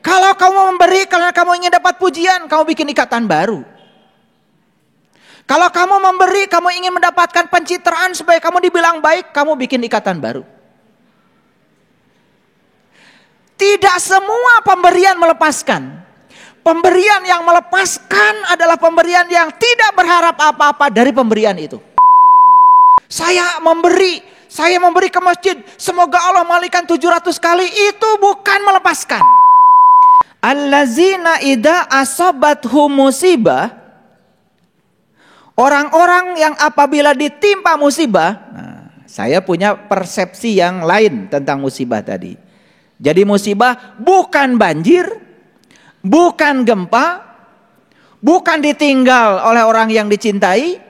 Kalau kamu memberi karena kamu ingin dapat pujian, kamu bikin ikatan baru. Kalau kamu memberi, kamu ingin mendapatkan pencitraan supaya kamu dibilang baik, kamu bikin ikatan baru. Tidak semua pemberian melepaskan. Pemberian yang melepaskan adalah pemberian yang tidak berharap apa-apa dari pemberian itu. Saya memberi ke masjid, semoga Allah malaikan 700 kali, itu bukan melepaskan. Allazina idza asabathum musibah, orang-orang yang apabila ditimpa musibah. Saya punya persepsi yang lain tentang musibah tadi. Jadi musibah bukan banjir, bukan gempa, bukan ditinggal oleh orang yang dicintai,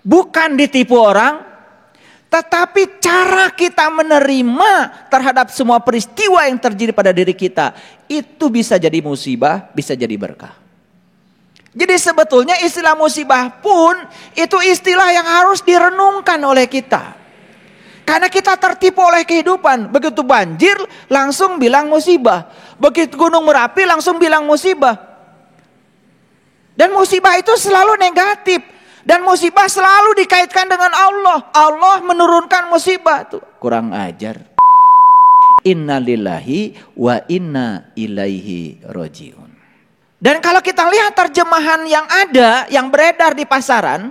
bukan ditipu orang, tetapi cara kita menerima terhadap semua peristiwa yang terjadi pada diri kita, itu bisa jadi musibah, bisa jadi berkah. Jadi sebetulnya istilah musibah pun itu istilah yang harus direnungkan oleh kita. Karena kita tertipu oleh kehidupan. Begitu banjir langsung bilang musibah. Begitu gunung Merapi langsung bilang musibah. Dan musibah itu selalu negatif. Dan musibah selalu dikaitkan dengan Allah. Allah menurunkan musibah. Tuh, kurang ajar. Inna lillahi wa inna ilaihi rojiun. Dan kalau kita lihat terjemahan yang ada, yang beredar di pasaran,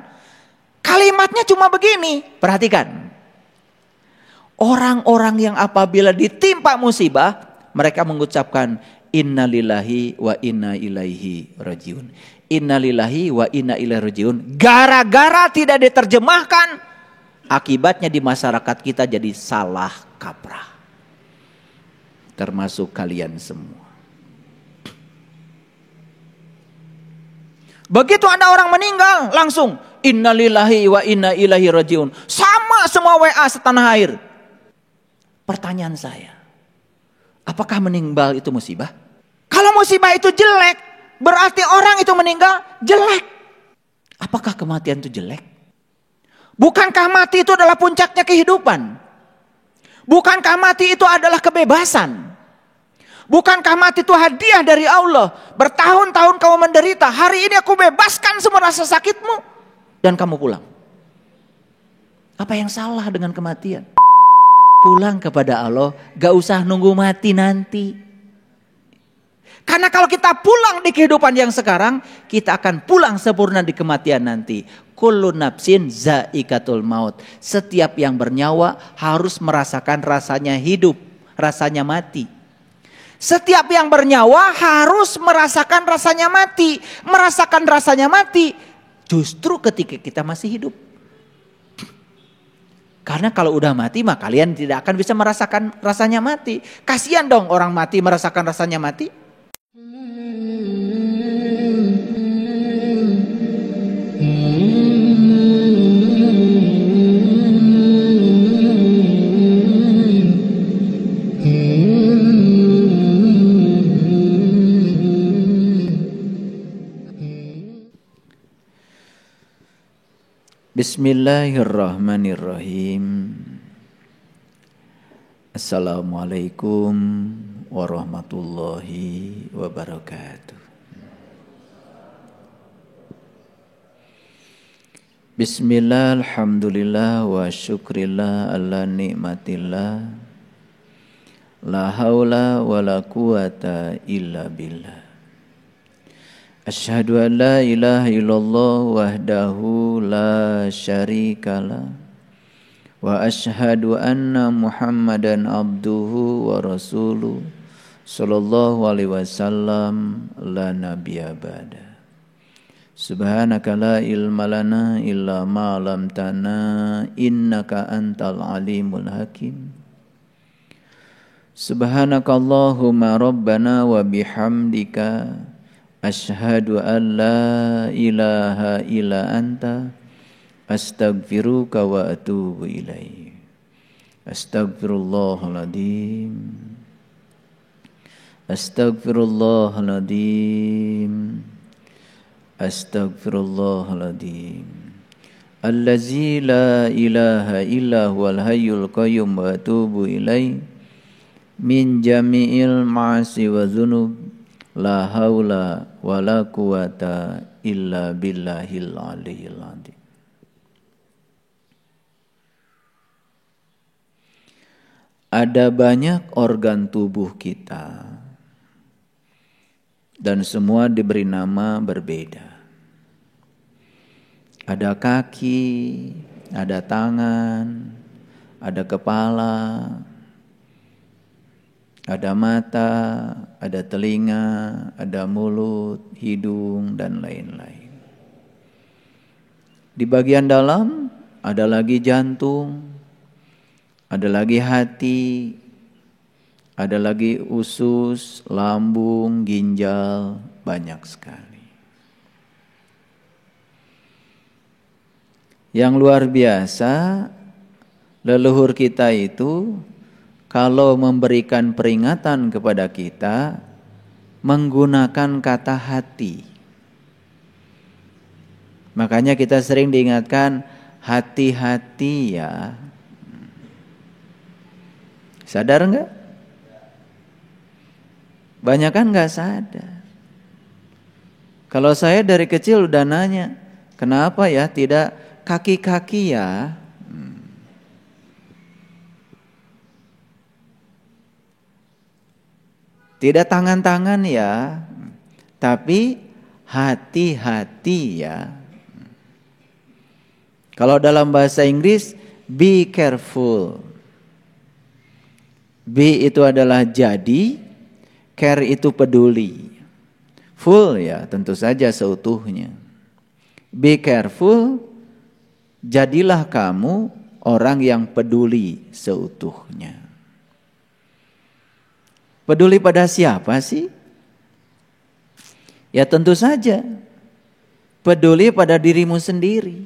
kalimatnya cuma begini. Perhatikan. Orang-orang yang apabila ditimpa musibah, mereka mengucapkan inna lillahi wa inna ilaihi rajiun. Inna lillahi wa inna ilaihi rajiun. Gara-gara tidak diterjemahkan, akibatnya di masyarakat kita jadi salah kaprah. Termasuk kalian semua. Begitu ada orang meninggal, langsung inna lillahi wa inna ilaihi rajiun. Sama semua WA setanah air. Pertanyaan saya, apakah meninggal itu musibah? Kalau musibah itu jelek, berarti orang itu meninggal jelek. Apakah kematian itu jelek? Bukankah mati itu adalah puncaknya kehidupan? Bukankah mati itu adalah kebebasan? Bukankah mati itu hadiah dari Allah? Bertahun-tahun kamu menderita, hari ini aku bebaskan semua rasa sakitmu, dan kamu pulang. Apa yang salah dengan kematian? Pulang kepada Allah, gak usah nunggu mati nanti. Karena kalau kita pulang di kehidupan yang sekarang, kita akan pulang sempurna di kematian nanti. Kullu nafsin zaikatul maut. Setiap yang bernyawa harus merasakan rasanya hidup, rasanya mati. Setiap yang bernyawa harus merasakan rasanya mati. Merasakan rasanya mati justru ketika kita masih hidup. Karena kalau udah mati mah kalian tidak akan bisa merasakan rasanya mati. Kasihan dong orang mati merasakan rasanya mati. Bismillahirrahmanirrahim. Assalamualaikum warahmatullahi wabarakatuh. Bismillah, alhamdulillah, wa syukrillah ala nikmatillah. La haula wa la quwata illa billah. Asyhadu an la ilaha illallah wahdahu la syarikalah. Wa asyhadu anna Muhammadan abduhu wa rasuluh sallallahu alaihi wasallam la nabiyya ba'da. Subhanaka la ilma lana illa ma 'allamtana innaka antal alimul hakim. Subhanaka Allahumma rabbana wa bihamdika asyhadu an la ilaha illa anta astaghfiruka wa atubu ilaih. Astaghfirullahaladzim. Astaghfirullahaladzim. Astaghfirullahaladzim. Allazi la ilaha illa huwal hayyul qayyum wa atubu ilaih min jami'il ma'asi wa dzunub La haula wala quwata illa billahil aliyyil azim. Ada banyak organ tubuh kita dan semua diberi nama berbeda. Ada kaki, ada tangan, ada kepala, ada mata, ada telinga, ada mulut, hidung, dan lain-lain. Di bagian dalam ada lagi jantung, ada lagi hati, ada lagi usus, lambung, ginjal, banyak sekali. Yang luar biasa, leluhur kita itu kalau memberikan peringatan kepada kita menggunakan kata hati. Makanya kita sering diingatkan, hati-hati ya. Sadar enggak? Banyak kan enggak sadar. Kalau saya dari kecil udah nanya, kenapa ya tidak kaki-kaki ya? Tidak tangan-tangan ya, tapi hati-hati ya. Kalau dalam bahasa Inggris, be careful. B itu adalah jadi, care itu peduli. Full ya tentu saja seutuhnya. Be careful, jadilah kamu orang yang peduli seutuhnya. Peduli pada siapa sih? Ya tentu saja peduli pada dirimu sendiri.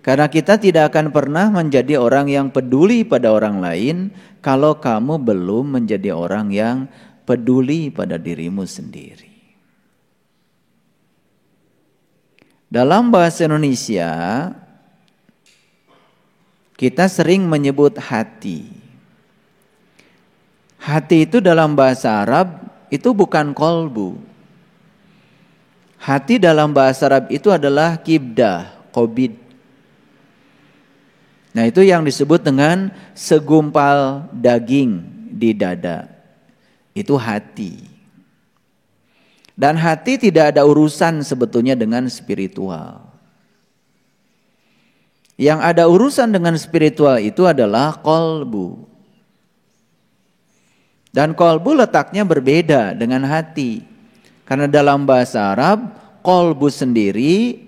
Karena kita tidak akan pernah menjadi orang yang peduli pada orang lain kalau kamu belum menjadi orang yang peduli pada dirimu sendiri. Dalam bahasa Indonesia, kita sering menyebut hati. Hati itu dalam bahasa Arab itu bukan kolbu. Hati dalam bahasa Arab itu adalah kibdah, qobid. Nah itu yang disebut dengan segumpal daging di dada. Itu hati. Dan hati tidak ada urusan sebetulnya dengan spiritual. Yang ada urusan dengan spiritual itu adalah kolbu. Dan kolbu letaknya berbeda dengan hati. Karena dalam bahasa Arab, kolbu sendiri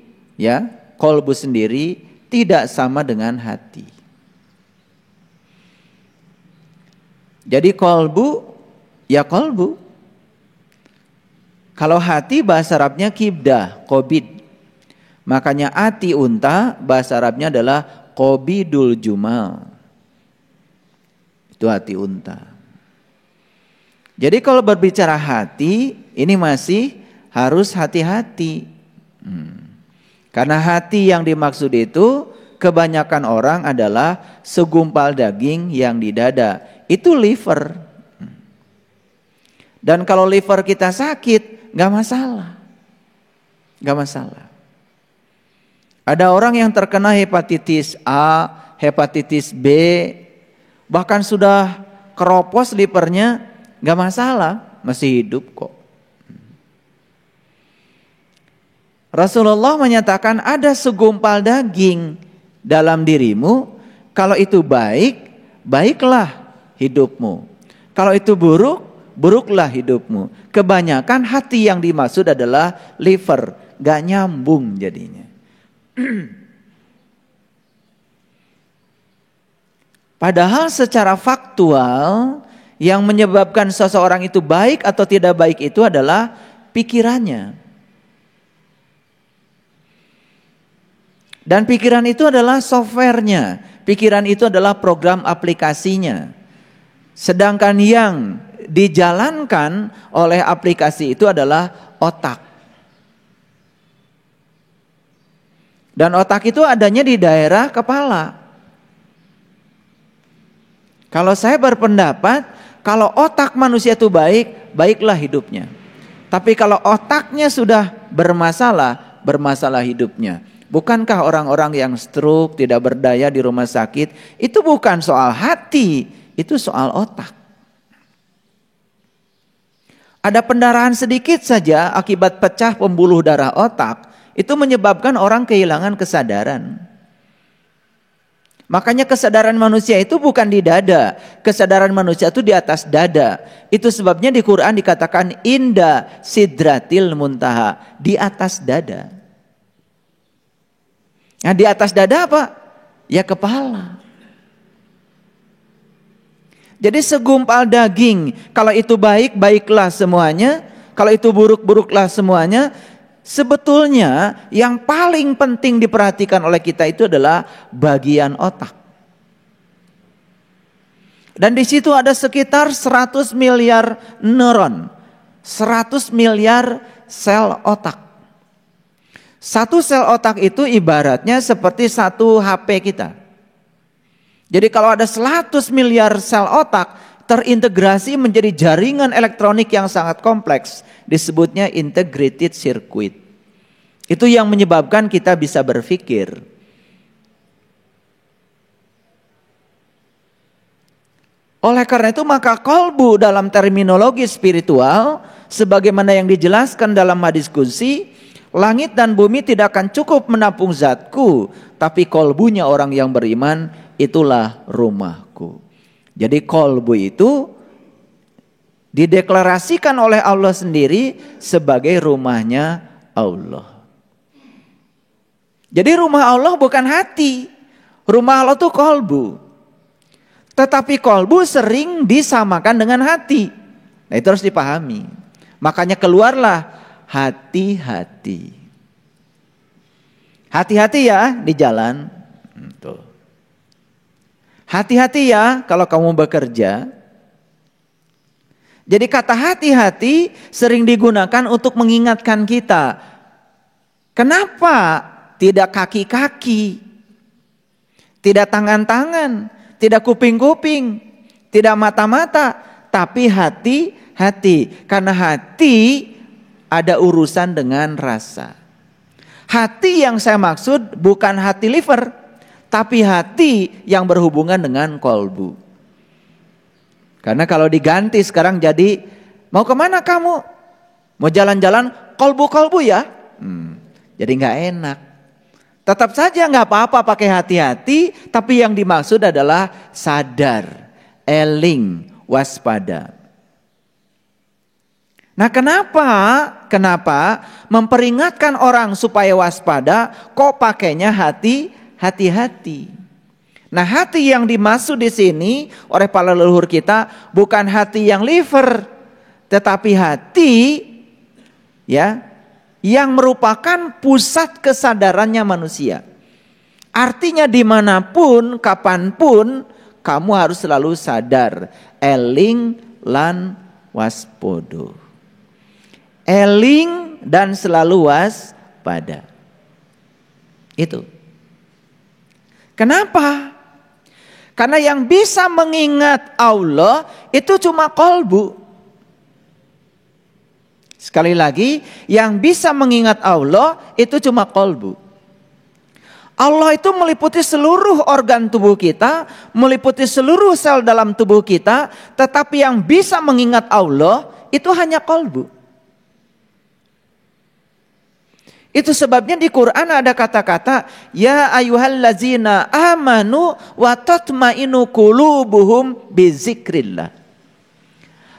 tidak sama dengan hati. Jadi kolbu, ya kolbu. Kalau hati bahasa Arabnya kibdah, qobid. Makanya ati unta bahasa Arabnya adalah qobidul jumal. Itu hati unta. Jadi kalau berbicara hati, ini masih harus hati-hati. Karena hati yang dimaksud itu kebanyakan orang adalah segumpal daging yang di dada. Itu liver. Dan kalau liver kita sakit, gak masalah. Gak masalah. Ada orang yang terkena hepatitis A, hepatitis B, bahkan sudah keropos livernya, gak masalah, masih hidup kok. Rasulullah menyatakan ada segumpal daging dalam dirimu, kalau itu baik, baiklah hidupmu. Kalau itu buruk, buruklah hidupmu. Kebanyakan hati yang dimaksud adalah liver, gak nyambung jadinya. Padahal secara faktual yang menyebabkan seseorang itu baik atau tidak baik itu adalah pikirannya. Dan pikiran itu adalah softwarenya. Pikiran itu adalah program aplikasinya. Sedangkan yang dijalankan oleh aplikasi itu adalah otak. Dan otak itu adanya di daerah kepala. Kalau saya berpendapat, kalau otak manusia itu baik, baiklah hidupnya. Tapi kalau otaknya sudah bermasalah hidupnya. Bukankah orang-orang yang stroke, tidak berdaya di rumah sakit, itu bukan soal hati, itu soal otak. Ada pendarahan sedikit saja akibat pecah pembuluh darah otak, itu menyebabkan orang kehilangan kesadaran. Makanya kesadaran manusia itu bukan di dada, kesadaran manusia itu di atas dada. Itu sebabnya di Quran dikatakan inda sidratil muntaha, di atas dada. Nah, di atas dada apa? Ya kepala. Jadi segumpal daging, kalau itu baik, baiklah semuanya. Kalau itu buruk, buruklah semuanya. Sebetulnya yang paling penting diperhatikan oleh kita itu adalah bagian otak. Dan di situ ada sekitar 100 miliar neuron. 100 miliar sel otak. Satu sel otak itu ibaratnya seperti satu HP kita. Jadi kalau ada 100 miliar sel otak terintegrasi menjadi jaringan elektronik yang sangat kompleks, disebutnya integrated circuit. Itu yang menyebabkan kita bisa berpikir. Oleh karena itu maka kolbu dalam terminologi spiritual, sebagaimana yang dijelaskan dalam hadis qudsi, langit dan bumi tidak akan cukup menampung zatku, tapi kolbunya orang yang beriman itulah rumahku. Jadi kolbu itu dideklarasikan oleh Allah sendiri sebagai rumahnya Allah. Jadi rumah Allah bukan hati, rumah Allah itu kolbu. Tetapi kolbu sering disamakan dengan hati. Nah itu harus dipahami. Makanya keluarlah hati-hati. Hati-hati ya di jalan. Tuh. Hati-hati ya kalau kamu bekerja. Jadi kata hati-hati sering digunakan untuk mengingatkan kita. Kenapa tidak kaki-kaki, tidak tangan-tangan, tidak kuping-kuping, tidak mata-mata, tapi hati-hati. Karena hati ada urusan dengan rasa. Hati yang saya maksud bukan hati liver, tapi hati yang berhubungan dengan kolbu. Karena kalau diganti sekarang jadi, mau kemana kamu? Mau jalan-jalan kolbu-kolbu ya? Jadi gak enak. Tetap saja gak apa-apa pakai hati-hati, tapi yang dimaksud adalah sadar, eling, waspada. Nah kenapa memperingatkan orang supaya waspada kok pakainya hati-hati. Nah hati yang dimaksud di sini oleh para leluhur kita bukan hati yang liver, tetapi hati ya yang merupakan pusat kesadarannya manusia. Artinya dimanapun, kapanpun kamu harus selalu sadar, eling lan waspodo. Eling dan selalu waspada. Itu. Kenapa? Karena yang bisa mengingat Allah itu cuma kolbu. Sekali lagi, yang bisa mengingat Allah itu cuma kolbu. Allah itu meliputi seluruh organ tubuh kita, meliputi seluruh sel dalam tubuh kita, tetapi yang bisa mengingat Allah itu hanya kolbu. Itu sebabnya di Quran ada kata-kata ya ayyuhallazina amanu wa tatmainu qulubuhum bizikrillah.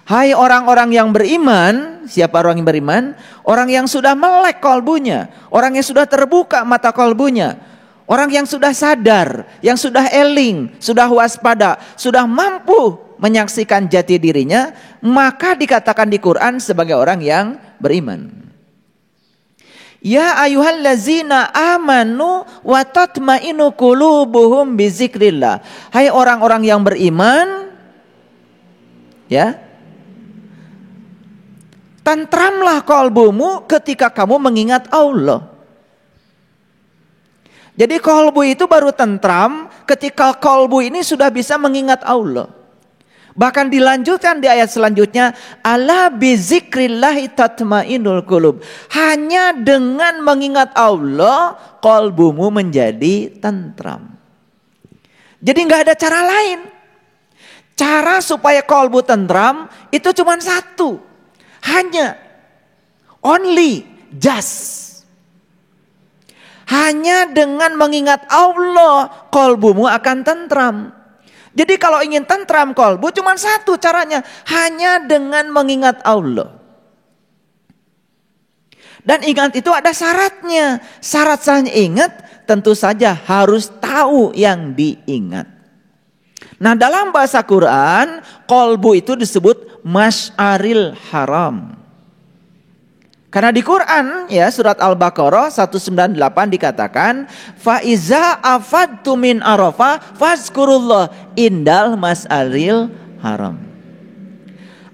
Hai orang-orang yang beriman, siapa orang yang beriman? Orang yang sudah melek kolbunya, orang yang sudah terbuka mata kolbunya, orang yang sudah sadar, yang sudah eling, sudah waspada, sudah mampu menyaksikan jati dirinya, maka dikatakan di Quran sebagai orang yang beriman. Ya ayyuhallazina amanu wa tatmainu qulubuhum bizikrillah. Hai orang-orang yang beriman, ya, tentramlah kolbumu ketika kamu mengingat Allah. Jadi kolbu itu baru tentram ketika kolbu ini sudah bisa mengingat Allah. Bahkan dilanjutkan di ayat selanjutnya, ala bizikrillahi tatmainul qulub. Hanya dengan mengingat Allah, qalbumu menjadi tentram. Jadi nggak ada cara lain. Cara supaya qalbu tentram itu cuma satu. Hanya, only, just. Hanya dengan mengingat Allah, qalbumu akan tentram. Jadi kalau ingin tentram qalbu cuma satu caranya. Hanya dengan mengingat Allah. Dan ingat itu ada syaratnya. Syarat sahnya ingat tentu saja harus tahu yang diingat. Nah dalam bahasa Quran, qalbu itu disebut masy'aril haram. Karena di Quran ya surat Al-Baqarah 198 dikatakan fa iza afadtu min Arafah fazkurullah indal mas'aril haram.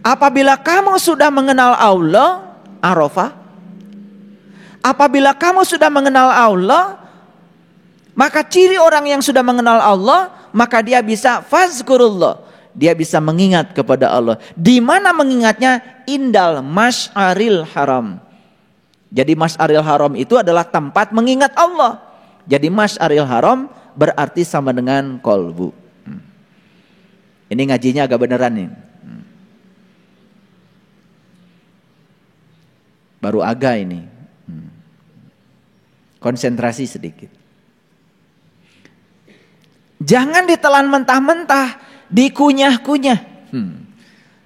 Apabila kamu sudah mengenal Allah, Arafah. Apabila kamu sudah mengenal Allah, maka ciri orang yang sudah mengenal Allah, maka dia bisa fazkurullah. Dia bisa mengingat kepada Allah. Di mana mengingatnya? Indal mas'aril haram. Jadi Mas'aril Haram itu adalah tempat mengingat Allah. Jadi Mas'aril Haram berarti sama dengan qalbu. Ini ngajinya agak beneran nih. Baru agak ini. Konsentrasi sedikit. Jangan ditelan mentah-mentah, dikunyah-kunyah.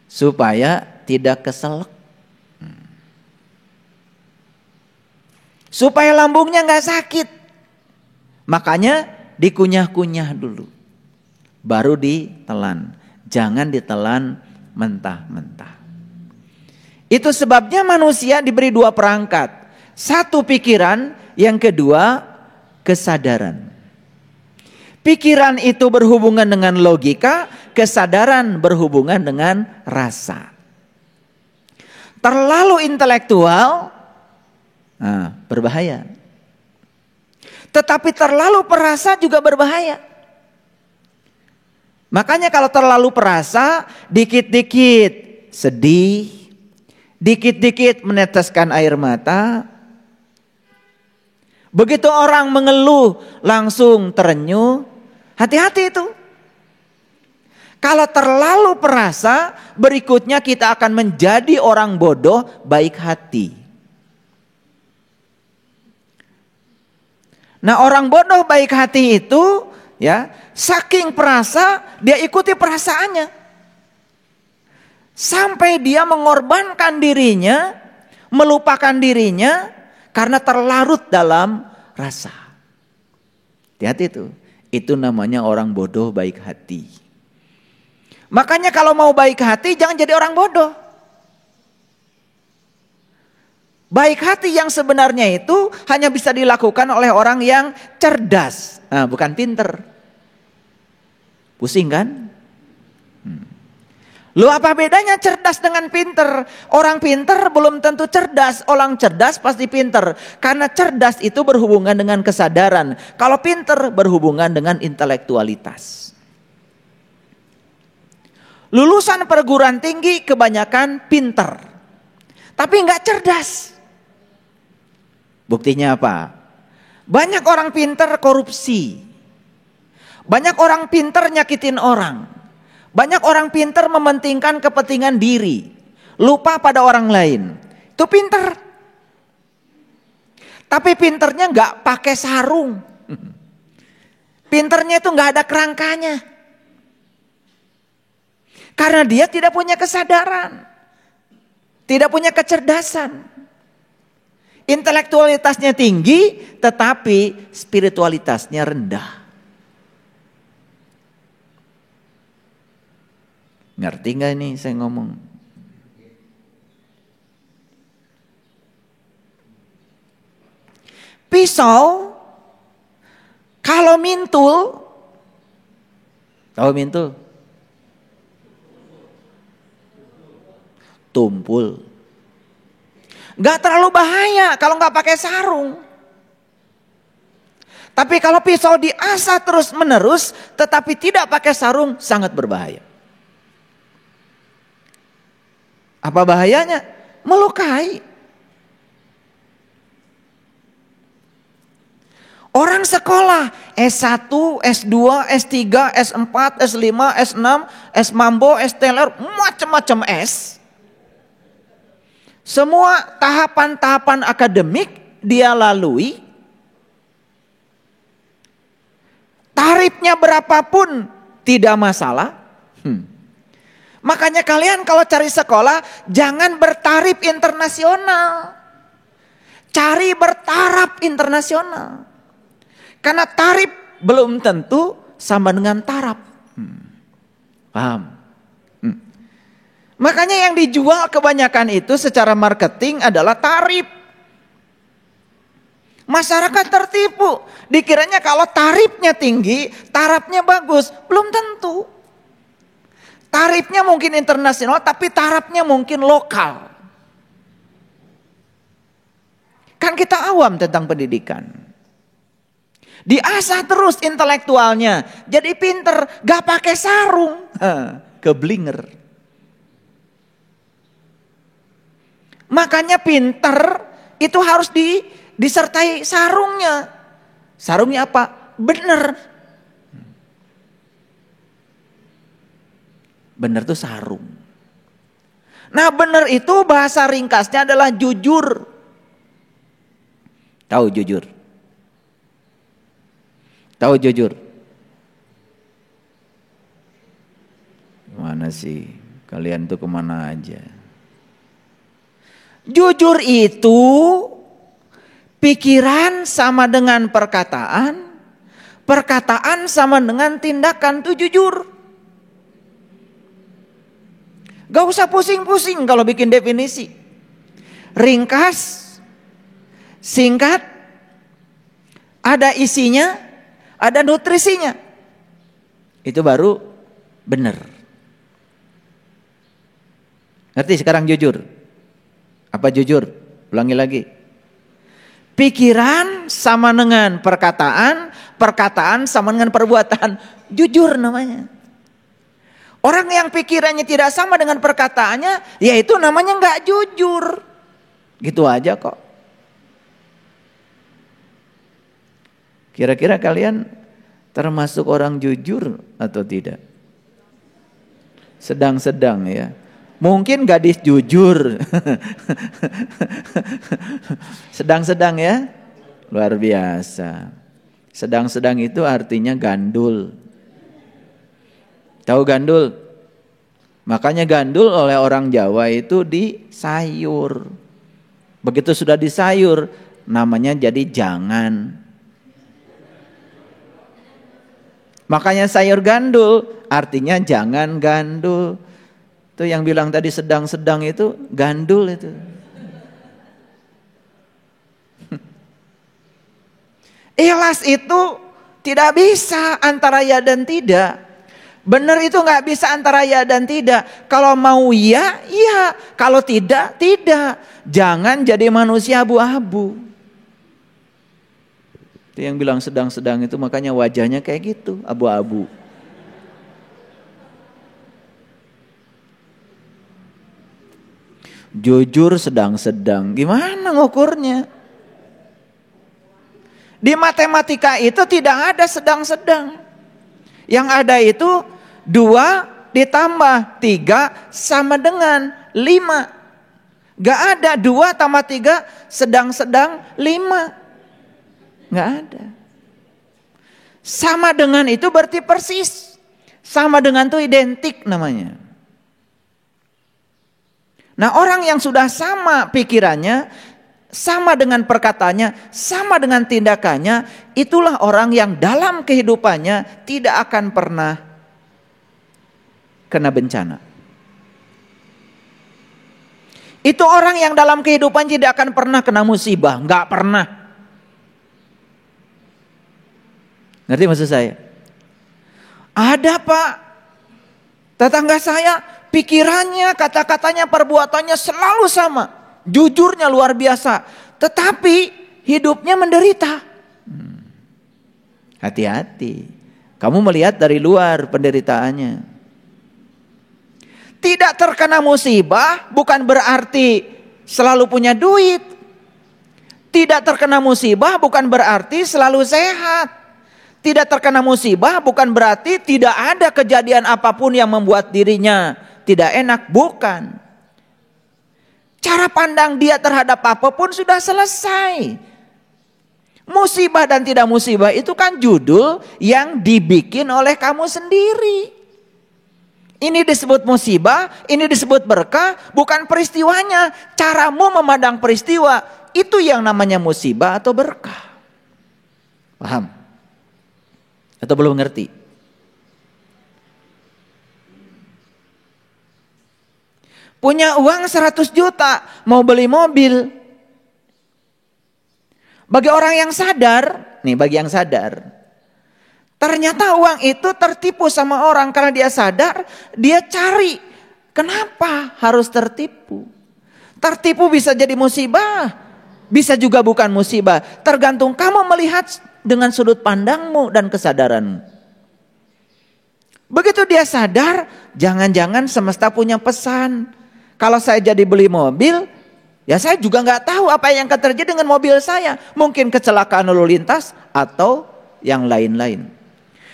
Supaya tidak keselak. Supaya lambungnya gak sakit. Makanya dikunyah-kunyah dulu. Baru ditelan. Jangan ditelan mentah-mentah. Itu sebabnya manusia diberi dua perangkat. Satu pikiran, yang kedua kesadaran. Pikiran itu berhubungan dengan logika, kesadaran berhubungan dengan rasa. Terlalu intelektual, berbahaya. Tetapi terlalu perasa juga berbahaya. Makanya kalau terlalu perasa, dikit-dikit sedih, dikit-dikit meneteskan air mata. Begitu orang mengeluh langsung terenyuh. Hati-hati itu. Kalau terlalu perasa, berikutnya kita akan menjadi orang bodoh baik hati. Nah orang bodoh baik hati itu ya saking perasa dia ikuti perasaannya. Sampai dia mengorbankan dirinya, melupakan dirinya karena terlarut dalam rasa. Hati-hati itu. Itu namanya orang bodoh baik hati. Makanya kalau mau baik hati jangan jadi orang bodoh. Baik hati yang sebenarnya itu hanya bisa dilakukan oleh orang yang cerdas, bukan pinter. Pusing kan? Loh apa bedanya cerdas dengan pinter? Orang pinter belum tentu cerdas, orang cerdas pasti pinter. Karena cerdas itu berhubungan dengan kesadaran. Kalau pinter berhubungan dengan intelektualitas. Lulusan perguruan tinggi kebanyakan pinter, tapi nggak cerdas. Buktinya apa? Banyak orang pinter korupsi. Banyak orang pinter nyakitin orang. Banyak orang pinter mementingkan kepentingan diri. Lupa pada orang lain. Itu pinter. Tapi pinternya gak pakai sarung. Pinternya itu gak ada kerangkanya. Karena dia tidak punya kesadaran. Tidak punya kecerdasan. Intelektualitasnya tinggi, tetapi spiritualitasnya rendah. Ngerti gak ini saya ngomong? Pisau, kalau mintul, tahu mintul? Tumpul. Gak terlalu bahaya kalau gak pakai sarung. Tapi kalau pisau diasah terus menerus tetapi tidak pakai sarung sangat berbahaya. Apa bahayanya? Melukai. Orang sekolah S1, S2, S3, S4, S5, S6, S Mambo, S Teller, macam-macam S. Semua tahapan-tahapan akademik dia lalui. Tarifnya berapapun tidak masalah. Makanya kalian kalau cari sekolah jangan bertarif internasional. Cari bertaraf internasional. Karena tarif belum tentu sama dengan taraf. Paham? Makanya yang dijual kebanyakan itu secara marketing adalah tarif. Masyarakat tertipu. Dikiranya kalau tarifnya tinggi, tarafnya bagus. Belum tentu. Tarifnya mungkin internasional, tapi tarafnya mungkin lokal. Kan kita awam tentang pendidikan. Diasah terus intelektualnya. Jadi pinter, gak pakai sarung. Keblinger. Makanya pinter itu harus disertai sarungnya. Sarungnya apa? Bener. Bener itu sarung. Nah bener itu bahasa ringkasnya adalah jujur. Tahu jujur? Tahu jujur? Mana sih? Kalian tuh kemana aja? Jujur itu pikiran sama dengan perkataan. Perkataan sama dengan tindakan, itu jujur. Gak usah pusing-pusing kalau bikin definisi. Ringkas, singkat, ada isinya, ada nutrisinya. Itu baru benar. Ngerti sekarang jujur? Apa jujur? Ulangi lagi. Pikiran sama dengan perkataan, perkataan sama dengan perbuatan. Jujur namanya. Orang yang pikirannya tidak sama dengan perkataannya, ya itu namanya nggak jujur. Gitu aja kok. Kira-kira kalian termasuk orang jujur atau tidak? Sedang-sedang ya. Mungkin gadis jujur. Sedang-sedang ya. Luar biasa. Sedang-sedang itu artinya gandul. Tahu gandul? Makanya gandul oleh orang Jawa itu disayur. Begitu sudah disayur, namanya jadi jangan. Makanya sayur gandul, artinya jangan gandul. Itu yang bilang tadi sedang-sedang itu gandul itu. Ikhlas itu tidak bisa antara ya dan tidak. Benar itu gak bisa antara ya dan tidak. Kalau mau ya, iya. Kalau tidak, tidak. Jangan jadi manusia abu-abu. Itu yang bilang sedang-sedang itu makanya wajahnya kayak gitu, abu-abu. Jujur sedang-sedang. Gimana ngukurnya? Di matematika itu tidak ada sedang-sedang. Yang ada itu 2 ditambah 3 sama dengan 5. Gak ada 2 tambah 3 sedang-sedang 5. Gak ada. Sama dengan itu berarti persis. Sama dengan itu identik namanya. Nah orang yang sudah sama pikirannya, sama dengan perkataannya, sama dengan tindakannya, itulah orang yang dalam kehidupannya tidak akan pernah kena bencana. Itu orang yang dalam kehidupan tidak akan pernah kena musibah, nggak pernah. Ngerti maksud saya? Ada Pak, tetangga saya pikirannya, kata-katanya, perbuatannya selalu sama. Jujurnya luar biasa, tetapi hidupnya menderita. Hati-hati, kamu melihat dari luar penderitaannya. Tidak terkena musibah bukan berarti selalu punya duit. Tidak terkena musibah bukan berarti selalu sehat. Tidak terkena musibah bukan berarti tidak ada kejadian apapun yang membuat dirinya tidak enak. Bukan. Cara pandang dia terhadap apapun sudah selesai. Musibah dan tidak musibah itu kan judul yang dibikin oleh kamu sendiri. Ini disebut musibah, ini disebut berkah, bukan peristiwanya. Caramu memandang peristiwa, itu yang namanya musibah atau berkah. Paham? Atau belum ngerti? Punya uang 100 juta, mau beli mobil. Bagi orang yang sadar, nih bagi yang sadar. Ternyata uang itu tertipu sama orang karena dia sadar, dia cari. Kenapa harus tertipu? Tertipu bisa jadi musibah, bisa juga bukan musibah. Tergantung kamu melihat dengan sudut pandangmu dan kesadaranmu. Begitu dia sadar, jangan-jangan semesta punya pesan. Kalau saya jadi beli mobil, ya saya juga nggak tahu apa yang akan terjadi dengan mobil saya. Mungkin kecelakaan lalu lintas atau yang lain-lain.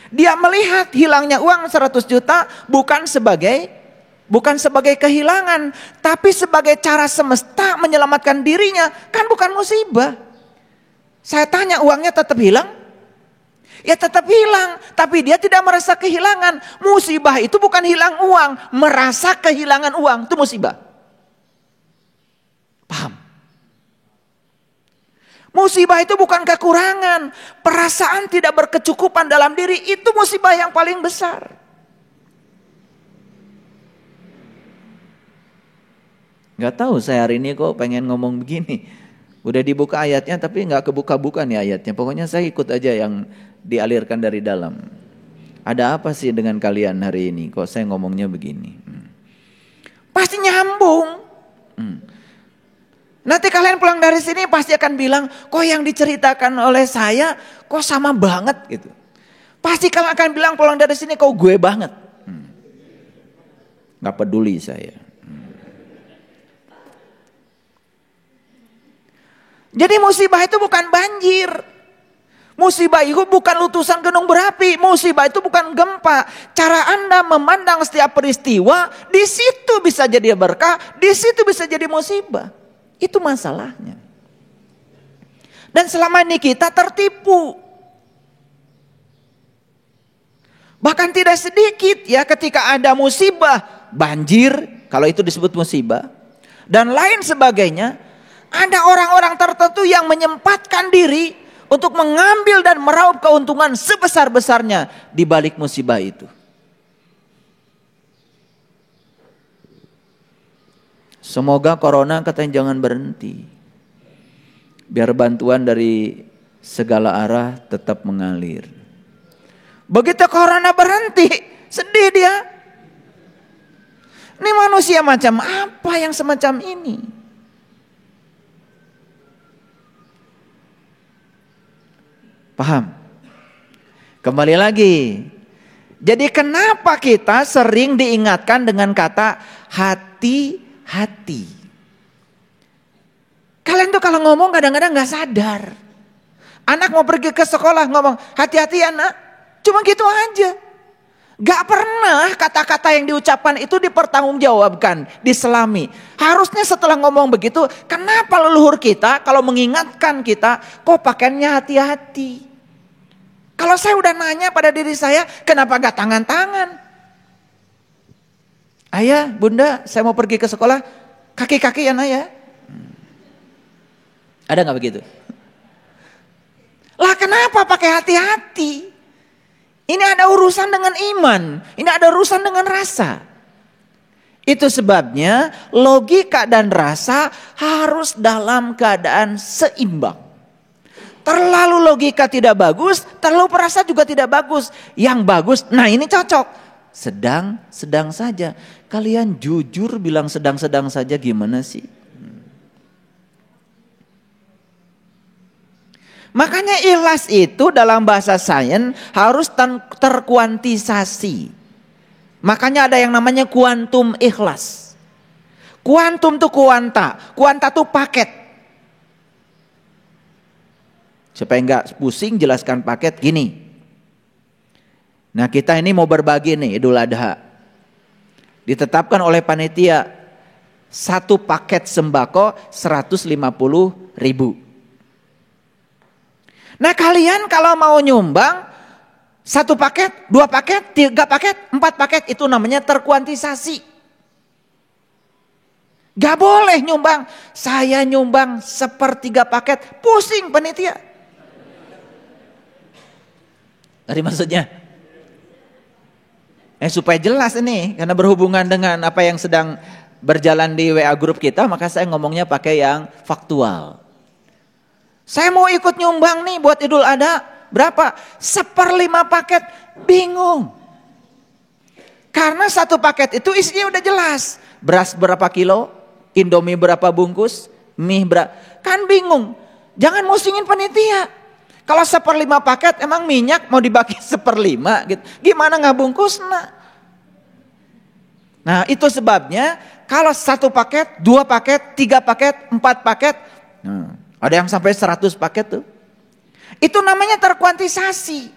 Dia melihat hilangnya uang 100 juta bukan sebagai kehilangan, tapi sebagai cara semesta menyelamatkan dirinya. Kan bukan musibah. Saya tanya, uangnya tetap hilang? Ya tetap hilang, tapi dia tidak merasa kehilangan. Musibah itu bukan hilang uang, merasa kehilangan uang, itu musibah. Paham? Musibah itu bukan kekurangan. Perasaan tidak berkecukupan dalam diri, itu musibah yang paling besar. Gak tahu saya hari ini kok pengen ngomong begini. Udah dibuka ayatnya tapi gak kebuka-buka nih ayatnya. Pokoknya saya ikut aja yang dialirkan dari dalam. Ada apa sih dengan kalian hari ini? Kok saya ngomongnya begini? Pasti nyambung. Nanti kalian pulang dari sini pasti akan bilang, kok yang diceritakan oleh saya kok sama banget gitu. Pasti kalian akan bilang pulang dari sini kok gue banget. Gak peduli saya. Jadi musibah itu bukan banjir. Musibah itu bukan letusan gunung berapi. Musibah itu bukan gempa. Cara Anda memandang setiap peristiwa, di situ bisa jadi berkah, di situ bisa jadi musibah. Itu masalahnya. Dan selama ini kita tertipu. Bahkan tidak sedikit ya ketika ada musibah, banjir, kalau itu disebut musibah, dan lain sebagainya, ada orang-orang tertentu yang menyempatkan diri untuk mengambil dan meraup keuntungan sebesar-besarnya di balik musibah itu. Semoga corona katanya jangan berhenti. Biar bantuan dari segala arah tetap mengalir. Begitu corona berhenti, sedih dia. Ini manusia macam apa yang semacam ini? Paham? Kembali lagi. Jadi kenapa kita sering diingatkan dengan kata hati-hati? Kalian tuh kalau ngomong kadang-kadang gak sadar. Anak mau pergi ke sekolah ngomong, hati-hati ya nak. Cuma gitu aja. Gak pernah kata-kata yang diucapkan itu dipertanggungjawabkan, diselami. Harusnya setelah ngomong begitu, kenapa leluhur kita kalau mengingatkan kita, kok pakaiannya hati-hati? Kalau saya udah nanya pada diri saya, kenapa gak tangan-tangan? Ayah, bunda, saya mau pergi ke sekolah, kaki-kaki ya ayah. Ada gak begitu? Lah kenapa pakai hati-hati? Ini ada urusan dengan iman, ini ada urusan dengan rasa. Itu sebabnya logika dan rasa harus dalam keadaan seimbang. Terlalu logika tidak bagus, terlalu perasa juga tidak bagus. Yang bagus, nah ini cocok. Sedang saja. Kalian jujur bilang sedang-sedang saja gimana sih? Makanya ikhlas itu dalam bahasa sains harus terkuantisasi. Makanya ada yang namanya kuantum ikhlas. Kuantum tuh kuanta tuh paket. Supaya nggak pusing jelaskan paket gini. Nah kita ini mau berbagi nih Idul Adha. Ditetapkan oleh panitia satu paket sembako 150.000. Nah kalian kalau mau nyumbang satu paket, 2 paket, 3 paket, 4 paket itu namanya terkuantisasi. Gak boleh nyumbang, saya nyumbang 1/3 paket, pusing panitia. Tadi maksudnya? Supaya jelas ini, karena berhubungan dengan apa yang sedang berjalan di WA grup kita, maka saya ngomongnya pakai yang faktual. Saya mau ikut nyumbang nih buat Idul Adha, berapa? 1/5 paket, bingung. Karena satu paket itu isinya udah jelas. Beras berapa kilo, Indomie berapa bungkus, mie berapa, kan bingung. Jangan musingin panitia. Kalau 1/5 paket emang minyak mau dibagi 1/5 gitu. Gimana nggak bungkus? Nah itu sebabnya kalau 1 paket, 2 paket, 3 paket, 4 paket. Ada yang sampai 100 paket tuh. Itu namanya terkuantisasi.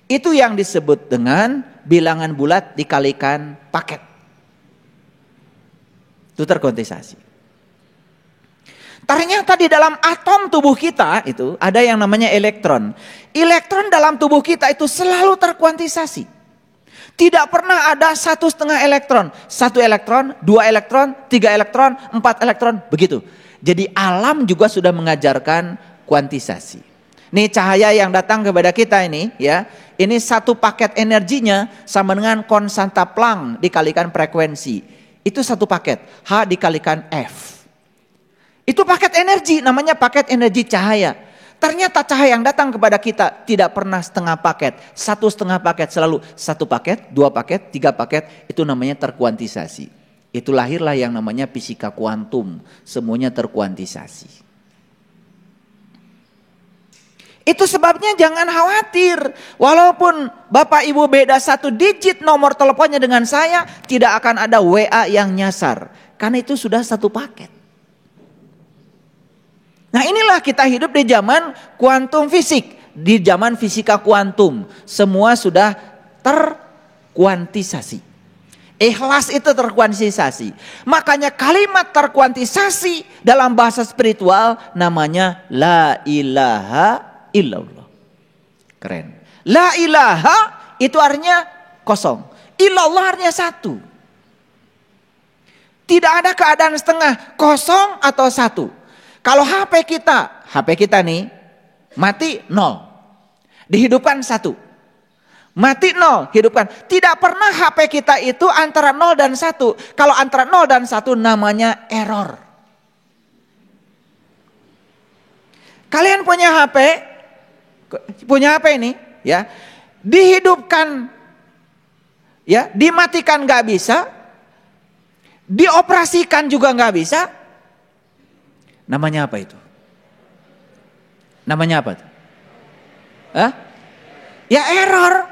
Itu yang disebut dengan bilangan bulat dikalikan paket. Itu terkuantisasi. Ternyata di dalam atom tubuh kita itu ada yang namanya elektron. Elektron dalam tubuh kita itu selalu terkuantisasi. Tidak pernah ada 1,5 elektron. 1 elektron, 2 elektron, 3 elektron, 4 elektron, begitu. Jadi alam juga sudah mengajarkan kuantisasi. Nih cahaya yang datang kepada kita ini ya. Ini satu paket energinya sama dengan konstanta Planck dikalikan frekuensi. Itu satu paket. H dikalikan F. Itu paket energi, namanya paket energi cahaya. Ternyata cahaya yang datang kepada kita tidak pernah setengah paket. 1,5 paket, selalu 1 paket, 2 paket, 3 paket. Itu namanya terkuantisasi. Itu lahirlah yang namanya fisika kuantum. Semuanya terkuantisasi. Itu sebabnya jangan khawatir. Walaupun Bapak Ibu beda 1 digit nomor teleponnya dengan saya, tidak akan ada WA yang nyasar. Karena itu sudah 1 paket. Nah inilah kita hidup di zaman kuantum fisik. Di zaman fisika kuantum. Semua sudah terkuantisasi. Ikhlas itu terkuantisasi. Makanya kalimat terkuantisasi dalam bahasa spiritual namanya la ilaha illallah. Keren. La ilaha itu artinya kosong. Illallah artinya 1. Tidak ada keadaan setengah, kosong atau 1. Kalau HP kita nih mati 0. Dihidupkan 1. Mati 0, hidupkan. Tidak pernah HP kita itu antara 0 dan 1. Kalau antara 0 dan 1 namanya error. Kalian punya HP ini ya. Dihidupkan ya, dimatikan nggak bisa. Dioperasikan juga nggak bisa. Namanya apa itu? Namanya apa? Hah? Ya error.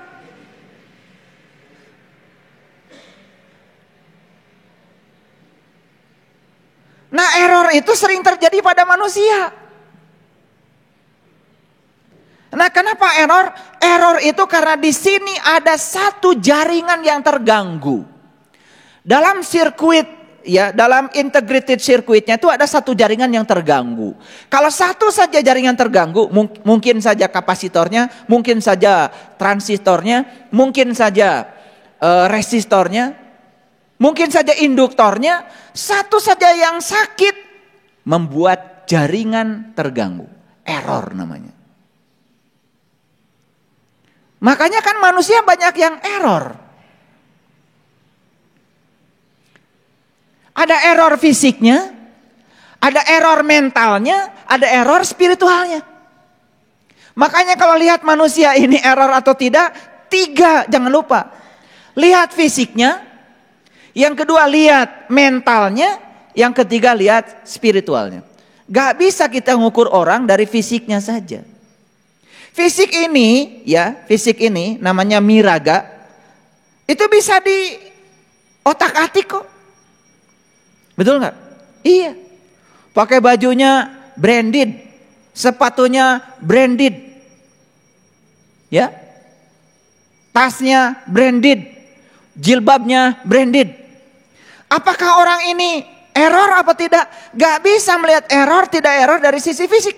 Nah error itu sering terjadi pada manusia. Nah kenapa error? Error itu karena di sini ada 1 jaringan yang terganggu. Dalam sirkuit ya, dalam integrated circuitnya itu ada 1 jaringan yang terganggu. Kalau 1 saja jaringan terganggu, mungkin saja kapasitornya, mungkin saja transistornya, mungkin saja resistornya, mungkin saja induktornya. 1 saja yang sakit membuat jaringan terganggu. Error namanya. Makanya kan manusia banyak yang error. Ada error fisiknya, ada error mentalnya, ada error spiritualnya. Makanya kalau lihat manusia ini error atau tidak, 3 jangan lupa. Lihat fisiknya, yang kedua lihat mentalnya, yang ketiga lihat spiritualnya. Gak bisa kita ngukur orang dari fisiknya saja. Fisik ini namanya miraga. Itu bisa di otak-atik kok. Betul nggak? Iya. Pakai bajunya branded, sepatunya branded, ya, tasnya branded, jilbabnya branded. Apakah orang ini error apa tidak? Gak bisa melihat error, tidak error dari sisi fisik.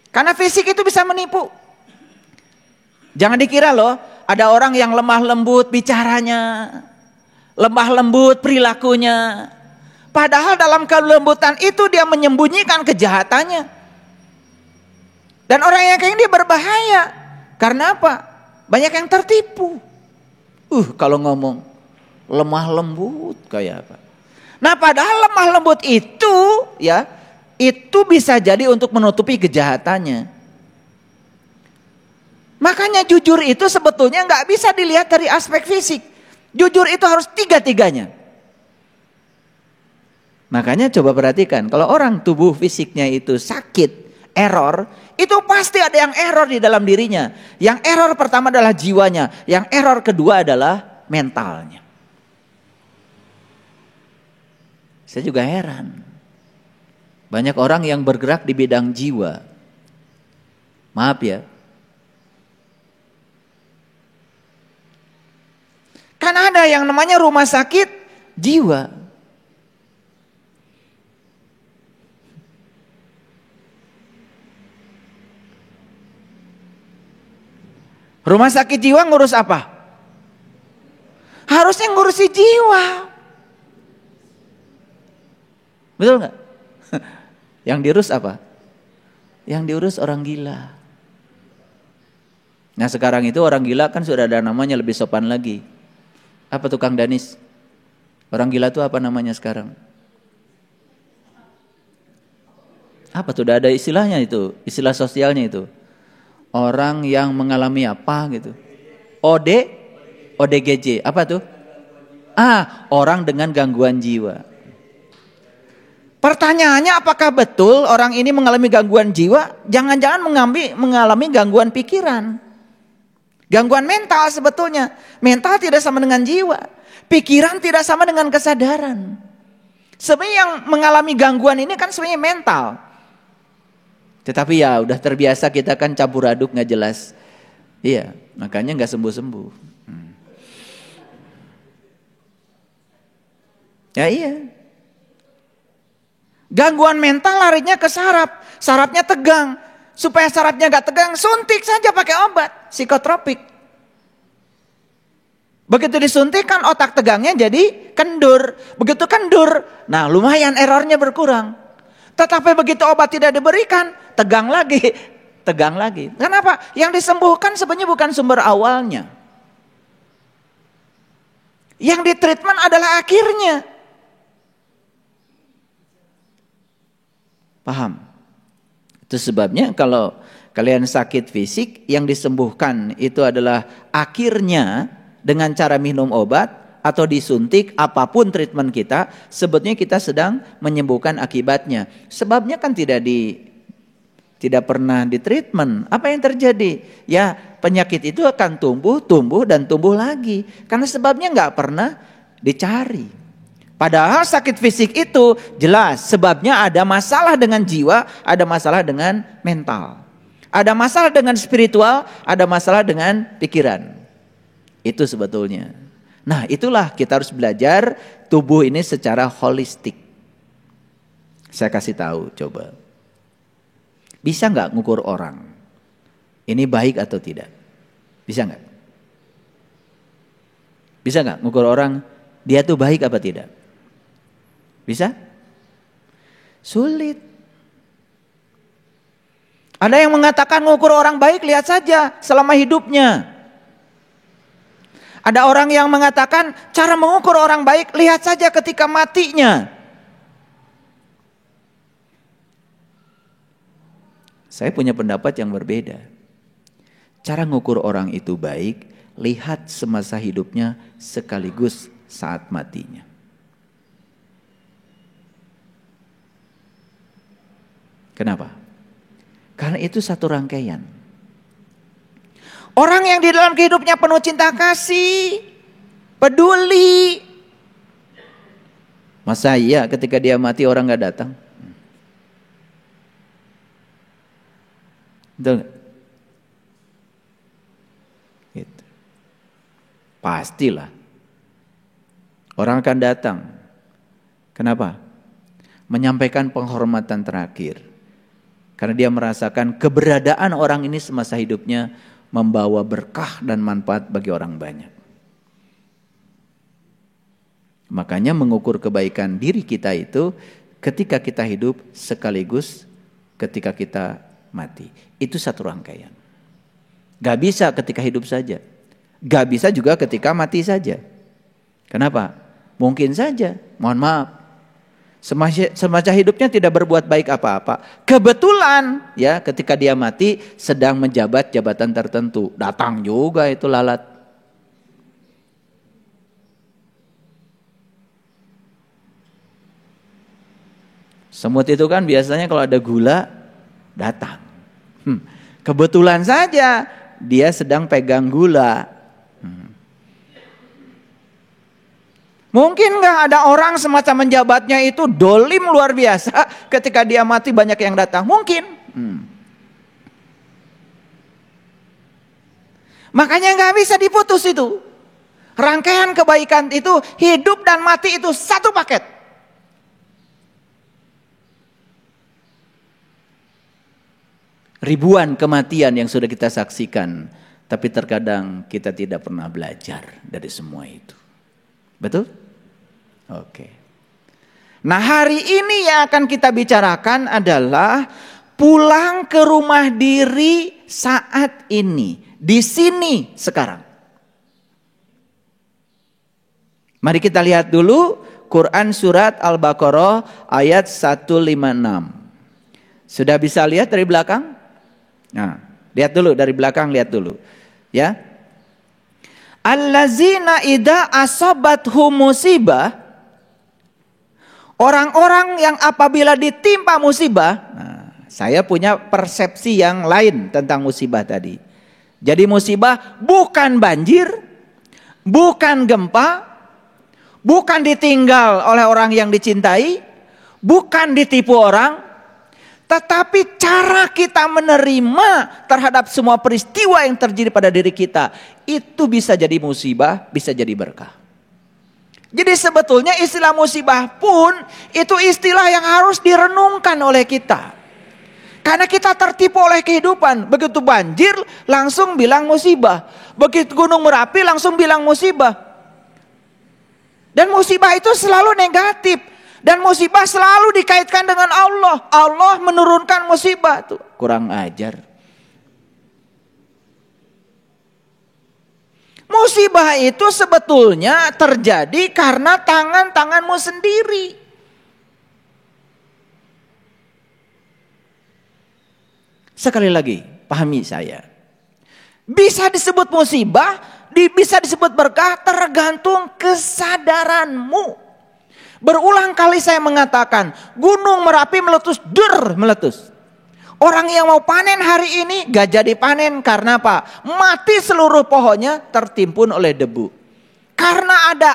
Karena fisik itu bisa menipu. Jangan dikira loh, ada orang yang lemah lembut bicaranya, lemah lembut perilakunya. Padahal dalam kelembutan itu dia menyembunyikan kejahatannya. Dan orang yang kayak ini berbahaya. Karena apa? Banyak yang tertipu. Kalau ngomong lemah lembut kayak apa? Nah, padahal lemah lembut itu ya, itu bisa jadi untuk menutupi kejahatannya. Makanya jujur itu sebetulnya nggak bisa dilihat dari aspek fisik. Jujur itu harus tiga-tiganya. Makanya coba perhatikan, kalau orang tubuh fisiknya itu sakit, error, itu pasti ada yang error di dalam dirinya. Yang error pertama adalah jiwanya, yang error kedua adalah mentalnya. Saya juga heran, banyak orang yang bergerak di bidang jiwa. Maaf ya, kan ada yang namanya rumah sakit jiwa. Rumah sakit jiwa ngurus apa? Harusnya ngurusi jiwa. Betul gak? Yang diurus apa? Yang diurus orang gila. Nah sekarang itu orang gila kan sudah ada namanya lebih sopan lagi. Apa tuh Kang Danis? Orang gila tuh apa namanya sekarang? Apa tuh, udah ada istilahnya itu, istilah sosialnya itu. Orang yang mengalami apa gitu. ODGJ, apa tuh? Orang dengan gangguan jiwa. Pertanyaannya, apakah betul orang ini mengalami gangguan jiwa? Jangan-jangan mengalami gangguan pikiran. Gangguan mental sebetulnya. Mental tidak sama dengan jiwa. Pikiran tidak sama dengan kesadaran. Sebenarnya yang mengalami gangguan ini kan sebenarnya mental. Tetapi ya udah terbiasa kita kan campur aduk gak jelas. Iya, makanya gak sembuh-sembuh. Ya iya. Gangguan mental larinya ke saraf. Sarafnya tegang. Supaya sarafnya gak tegang, suntik saja pakai obat psikotropik. Begitu disuntik kan otak tegangnya jadi kendur. Begitu kendur, nah lumayan errornya berkurang. Tetapi begitu obat tidak diberikan, tegang lagi, tegang lagi. Kenapa? Yang disembuhkan sebenarnya bukan sumber awalnya. Yang ditreatment adalah akhirnya. Paham? Itu sebabnya kalau kalian sakit fisik, yang disembuhkan itu adalah akhirnya dengan cara minum obat atau disuntik, apapun treatment kita, sebetulnya kita sedang menyembuhkan akibatnya. Sebabnya kan tidak pernah di treatment. Apa yang terjadi? Ya penyakit itu akan tumbuh dan tumbuh lagi. Karena sebabnya nggak pernah dicari. Padahal sakit fisik itu jelas sebabnya ada masalah dengan jiwa, ada masalah dengan mental. Ada masalah dengan spiritual, ada masalah dengan pikiran. Itu sebetulnya. Nah itulah kita harus belajar tubuh ini secara holistik. Saya kasih tahu coba. Bisa gak ngukur orang? Ini baik atau tidak? Bisa gak? Bisa gak ngukur orang dia tuh baik apa tidak? Bisa? Sulit. Ada yang mengatakan ngukur orang baik, lihat saja selama hidupnya. Ada orang yang mengatakan cara mengukur orang baik, lihat saja ketika matinya. Saya punya pendapat yang berbeda. Cara mengukur orang itu baik, lihat semasa hidupnya sekaligus saat matinya. Kenapa? Karena itu satu rangkaian. Orang yang di dalam hidupnya penuh cinta kasih, peduli. Masa iya ketika dia mati orang gak datang? Betul gak? Gitu. Pastilah orang akan datang. Kenapa? Menyampaikan penghormatan terakhir. Karena dia merasakan keberadaan orang ini semasa hidupnya membawa berkah dan manfaat bagi orang banyak. Makanya mengukur kebaikan diri kita itu ketika kita hidup sekaligus ketika kita mati. Itu satu rangkaian. Gak bisa ketika hidup saja. Gak bisa juga ketika mati saja. Kenapa? Mungkin saja, mohon maaf, semasa hidupnya tidak berbuat baik apa-apa. Kebetulan ya ketika dia mati sedang menjabat jabatan tertentu. Datang juga itu lalat. Semut itu kan biasanya kalau ada gula datang. Kebetulan saja dia sedang pegang gula. Mungkin gak ada orang semacam menjabatnya itu dolim luar biasa ketika dia mati banyak yang datang? Mungkin. Makanya gak bisa diputus itu. Rangkaian kebaikan itu hidup dan mati itu satu paket. Ribuan kematian yang sudah kita saksikan, tapi terkadang kita tidak pernah belajar dari semua itu. Betul? Oke. Nah, hari ini yang akan kita bicarakan adalah pulang ke rumah diri saat ini, di sini sekarang. Mari kita lihat dulu Quran surat Al-Baqarah ayat 156. Sudah bisa lihat dari belakang? Nah, lihat dulu dari belakang, lihat dulu. Ya. Allazina idza asabathum musibah, orang-orang yang apabila ditimpa musibah. Nah, saya punya persepsi yang lain tentang musibah tadi. Jadi musibah bukan banjir, bukan gempa, bukan ditinggal oleh orang yang dicintai, bukan ditipu orang, tetapi cara kita menerima terhadap semua peristiwa yang terjadi pada diri kita, itu bisa jadi musibah, bisa jadi berkah. Jadi sebetulnya istilah musibah pun itu istilah yang harus direnungkan oleh kita. Karena kita tertipu oleh kehidupan. Begitu banjir langsung bilang musibah. Begitu gunung Merapi langsung bilang musibah. Dan musibah itu selalu negatif. Dan musibah selalu dikaitkan dengan Allah. Allah menurunkan musibah. Tuh, kurang ajar. Musibah itu sebetulnya terjadi karena tangan-tanganmu sendiri. Sekali lagi, pahami saya. Bisa disebut musibah, bisa disebut berkah tergantung kesadaranmu. Berulang kali saya mengatakan, Gunung Merapi meletus. Orang yang mau panen hari ini gak jadi panen karena apa? Mati seluruh pohonnya tertimbun oleh debu. Karena ada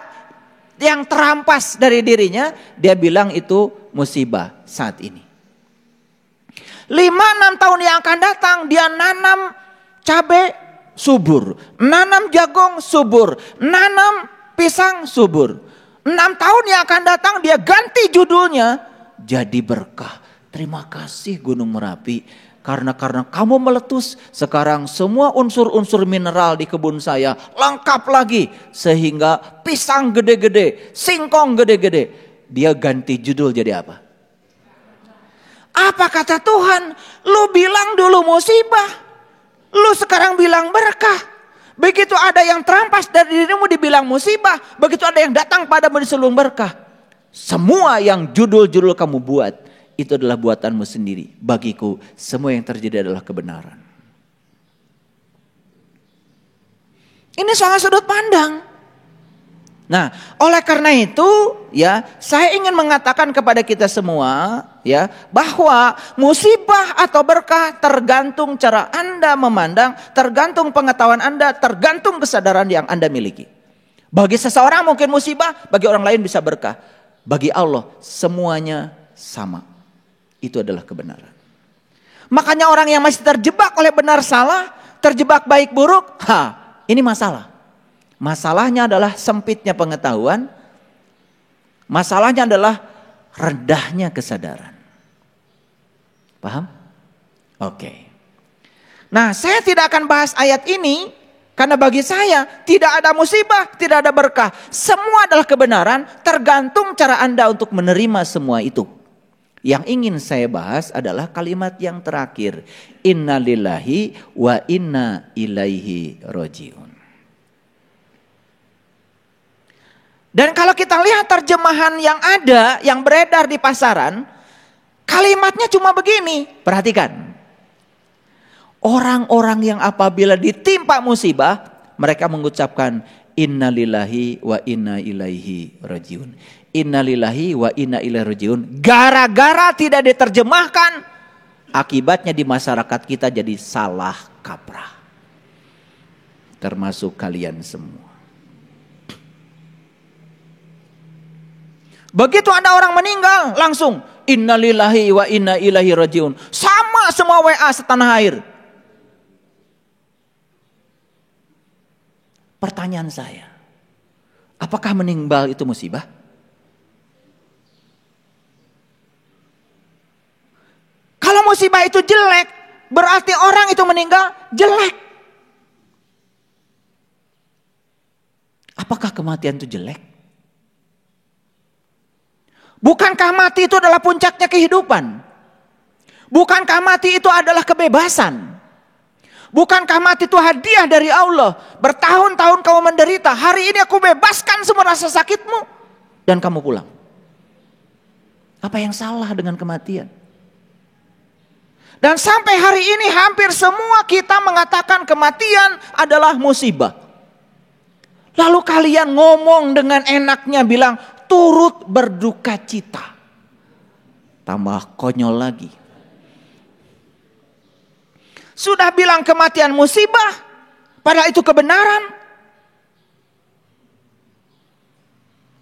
yang terampas dari dirinya, dia bilang itu musibah saat ini. 5-6 tahun yang akan datang dia nanam cabai subur, nanam jagung subur, nanam pisang subur. 6 tahun yang akan datang dia ganti judulnya jadi berkah. Terima kasih Gunung Merapi karena kamu meletus, sekarang semua unsur-unsur mineral di kebun saya lengkap lagi sehingga pisang gede-gede, singkong gede-gede. Dia ganti judul jadi apa? Apa kata Tuhan? Lu bilang dulu musibah, lu sekarang bilang berkah. Begitu ada yang terampas dari dirimu dibilang musibah, begitu ada yang datang padamu diselung berkah. Semua yang judul-judul kamu buat itu adalah buatanmu sendiri. Bagiku semua yang terjadi adalah kebenaran. Ini soal sudut pandang. Nah, oleh karena itu ya, saya ingin mengatakan kepada kita semua ya, bahwa musibah atau berkah tergantung cara Anda memandang, tergantung pengetahuan Anda, tergantung kesadaran yang Anda miliki. Bagi seseorang mungkin musibah, bagi orang lain bisa berkah. Bagi Allah semuanya sama. Itu adalah kebenaran. Makanya orang yang masih terjebak oleh benar salah, terjebak baik buruk, ini masalah. Masalahnya adalah sempitnya pengetahuan. Masalahnya adalah rendahnya kesadaran. Paham? Oke. Nah, saya tidak akan bahas ayat ini karena bagi saya tidak ada musibah, tidak ada berkah. Semua adalah kebenaran, tergantung cara Anda untuk menerima semua itu. Yang ingin saya bahas adalah kalimat yang terakhir. Inna lillahi wa inna ilaihi rajiun. Dan kalau kita lihat terjemahan yang ada, yang beredar di pasaran, kalimatnya cuma begini. Perhatikan. Orang-orang yang apabila ditimpa musibah, mereka mengucapkan Inna lillahi wa inna ilaihi rajiun. Inna lillahi wa inna ilaihi rajiun. Gara-gara tidak diterjemahkan, akibatnya di masyarakat kita jadi salah kaprah. Termasuk kalian semua. Begitu ada orang meninggal, langsung Inna lillahi wa inna ilaihi rajiun. Sama semua WA setanah air. Pertanyaan saya, apakah meninggal itu musibah? Kalau musibah itu jelek, berarti orang itu meninggal jelek. Apakah kematian itu jelek? Bukankah mati itu adalah puncaknya kehidupan? Bukankah mati itu adalah kebebasan? Bukankah mati itu hadiah dari Allah? Bertahun-tahun kamu menderita, hari ini aku bebaskan semua rasa sakitmu dan kamu pulang. Apa yang salah dengan kematian? Dan sampai hari ini hampir semua kita mengatakan kematian adalah musibah. Lalu kalian ngomong dengan enaknya bilang turut berduka cita. Tambah konyol lagi. Sudah bilang kematian musibah, padahal itu kebenaran.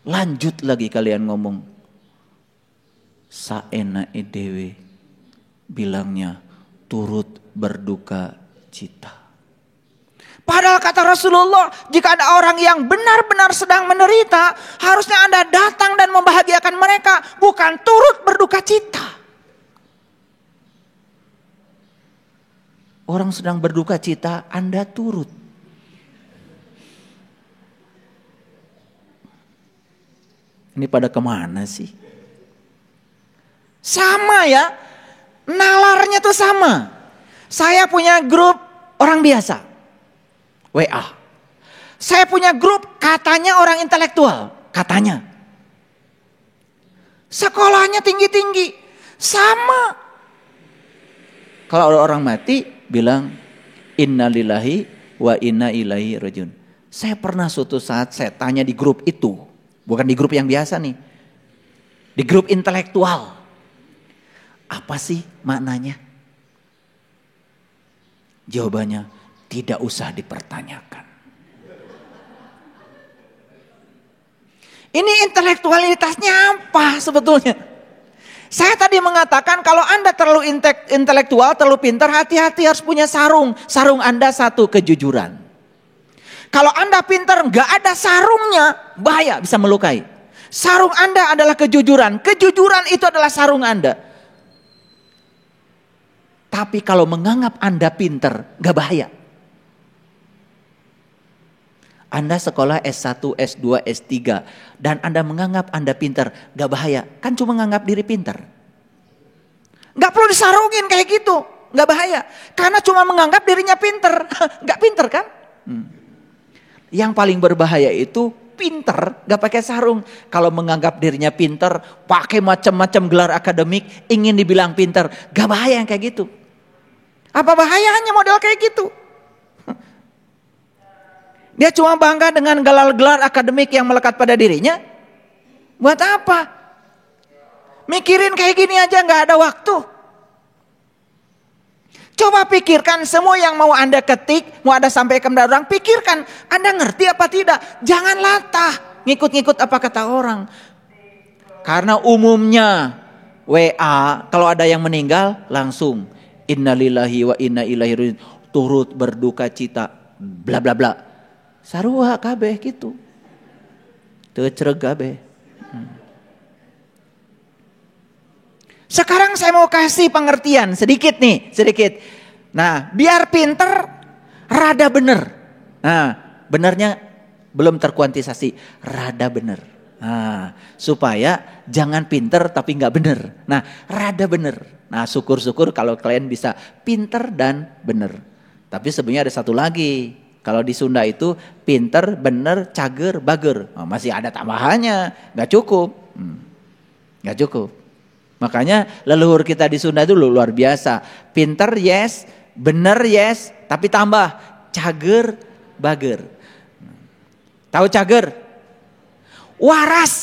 Lanjut lagi kalian ngomong. Saenae dewe bilangnya turut berduka cita. Padahal kata Rasulullah, jika ada orang yang benar-benar sedang menderita, harusnya Anda datang dan membahagiakan mereka, bukan turut berduka cita. Orang sedang berduka cita, Anda turut. Ini pada kemana sih? Sama ya, nalarnya tuh sama. Saya punya grup orang biasa. WA. Saya punya grup katanya orang intelektual. Katanya. Sekolahnya tinggi-tinggi. Sama. Kalau ada orang mati bilang Inna lillahi wa inna ilaihi rajiun. Saya pernah suatu saat saya tanya di grup itu. Bukan di grup yang biasa nih. Di grup intelektual. Apa sih maknanya? Jawabannya tidak usah dipertanyakan. Ini intelektualitasnya apa sebetulnya? Saya tadi mengatakan kalau Anda terlalu intelektual, terlalu pintar, hati-hati harus punya sarung. Sarung Anda satu, kejujuran. Kalau Anda pintar gak ada sarungnya, bahaya, bisa melukai. Sarung Anda adalah kejujuran. Kejujuran itu adalah sarung Anda. Tapi kalau menganggap Anda pintar, gak bahaya. Anda sekolah S1, S2, S3 dan Anda menganggap Anda pintar, gak bahaya. Kan cuma menganggap diri pintar. Gak perlu disarungin kayak gitu, gak bahaya. Karena cuma menganggap dirinya pintar, gak pintar kan? Yang paling berbahaya itu pintar, gak pakai sarung. Kalau menganggap dirinya pintar, pakai macam-macam gelar akademik, ingin dibilang pintar, gak bahaya yang kayak gitu. Apa bahayanya model kayak gitu? Dia cuma bangga dengan gelar-gelar akademik yang melekat pada dirinya. Buat apa? Mikirin kayak gini aja gak ada waktu. Coba pikirkan semua yang mau Anda ketik, mau Anda sampaikan kepada orang, pikirkan Anda ngerti apa tidak. Jangan latah ngikut-ngikut apa kata orang. Karena umumnya WA kalau ada yang meninggal langsung innalillahi wa inna ilaihi rajiun, turut berduka cita bla bla bla. Sarua kabeh gitu. Teu cereg kabeh. Sekarang saya mau kasih pengertian sedikit nih, sedikit. Nah, biar pinter, rada bener. Nah, benernya belum terkuantisasi, rada bener. Nah, supaya jangan pinter tapi nggak bener. Nah, rada bener. Nah, syukur-syukur kalau kalian bisa pinter dan bener. Tapi sebenarnya ada satu lagi. Kalau di Sunda itu pinter, bener, cager, bager. Nah, masih ada tambahannya, nggak cukup. Nggak cukup. Makanya leluhur kita di Sunda itu luar biasa. Pinter yes, bener yes, tapi tambah cager, bager. Tahu cager? Waras.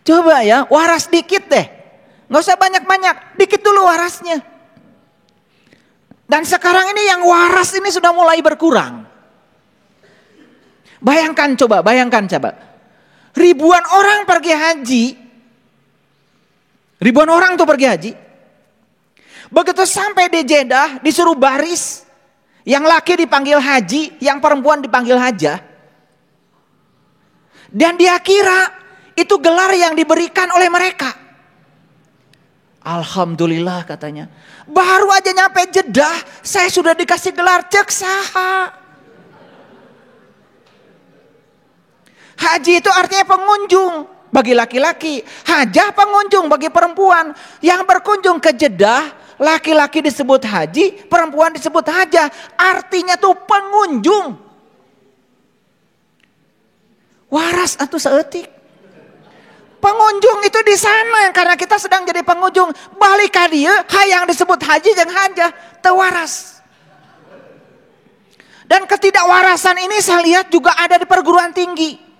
Coba ya, waras dikit deh. Nggak usah banyak-banyak, dikit dulu warasnya. Dan sekarang ini yang waras ini sudah mulai berkurang. Bayangkan coba. Ribuan orang pergi haji. Ribuan orang tuh pergi haji. Begitu sampai di Jeddah disuruh baris. Yang laki dipanggil haji, yang perempuan dipanggil hajah. Dan dia kira itu gelar yang diberikan oleh mereka. Alhamdulillah katanya. Baru aja nyampe Jeddah, saya sudah dikasih gelar cek saha. Haji itu artinya pengunjung bagi laki-laki. Hajah pengunjung bagi perempuan. Yang berkunjung ke Jeddah, laki-laki disebut haji, perempuan disebut hajah. Artinya tuh pengunjung. Waras atau seetik. Pengunjung itu di sana karena kita sedang jadi pengunjung. Balik ka dieu, hayang disebut haji jeung hajah, teu waras. Dan ketidakwarasan ini saya lihat juga ada di perguruan tinggi.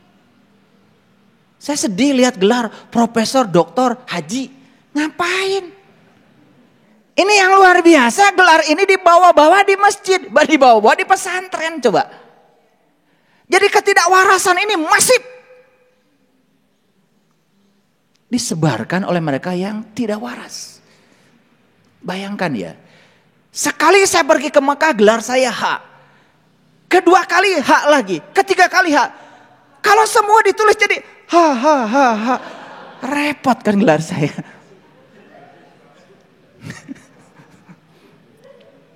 Saya sedih lihat gelar profesor, doktor, haji. Ngapain? Ini yang luar biasa, gelar ini dibawa-bawa di masjid, dibawa-bawa di pesantren coba. Jadi ketidakwarasan ini masif. Disebarkan oleh mereka yang tidak waras. Bayangkan ya. Sekali saya pergi ke Mekah, gelar saya H. Kedua kali H lagi. Ketiga kali H. Kalau semua ditulis jadi ha. Repot kan gelar saya.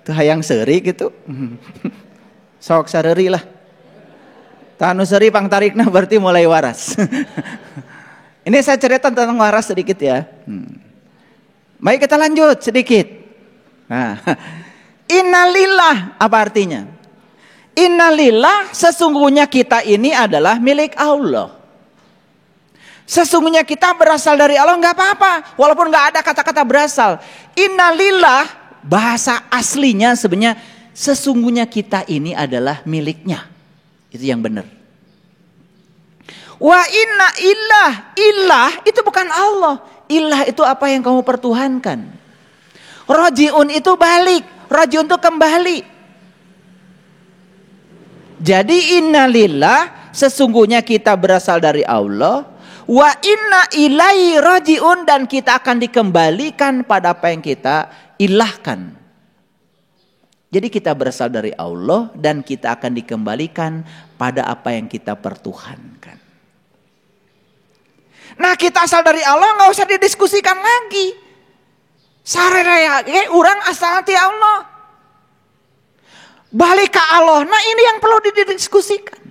Tuh hayang seuri gitu. Sok sareri lah. Tanu seuri pangtarikna berarti mulai waras. Ini saya cerita tentang waras sedikit ya. Baik kita lanjut sedikit. Nah, innalillah apa artinya? Innalillah sesungguhnya kita ini adalah milik Allah. Sesungguhnya kita berasal dari Allah, nggak apa-apa. Walaupun nggak ada kata-kata berasal. Innalillah bahasa aslinya sebenarnya sesungguhnya kita ini adalah miliknya. Itu yang benar. Wa inna ilah itu bukan Allah. Ilah itu apa yang kamu pertuhankan. Rajiun itu balik. Rajiun itu kembali. Jadi innalillah sesungguhnya kita berasal dari Allah. Wa inna ilaihi rajiun dan kita akan dikembalikan pada apa yang kita ilahkan. Jadi kita berasal dari Allah dan kita akan dikembalikan pada apa yang kita pertuhankan. Nah kita asal dari Allah nggak usah didiskusikan lagi. Sareraya urang asal ti Allah. Balik ke Allah. Nah ini yang perlu didiskusikan.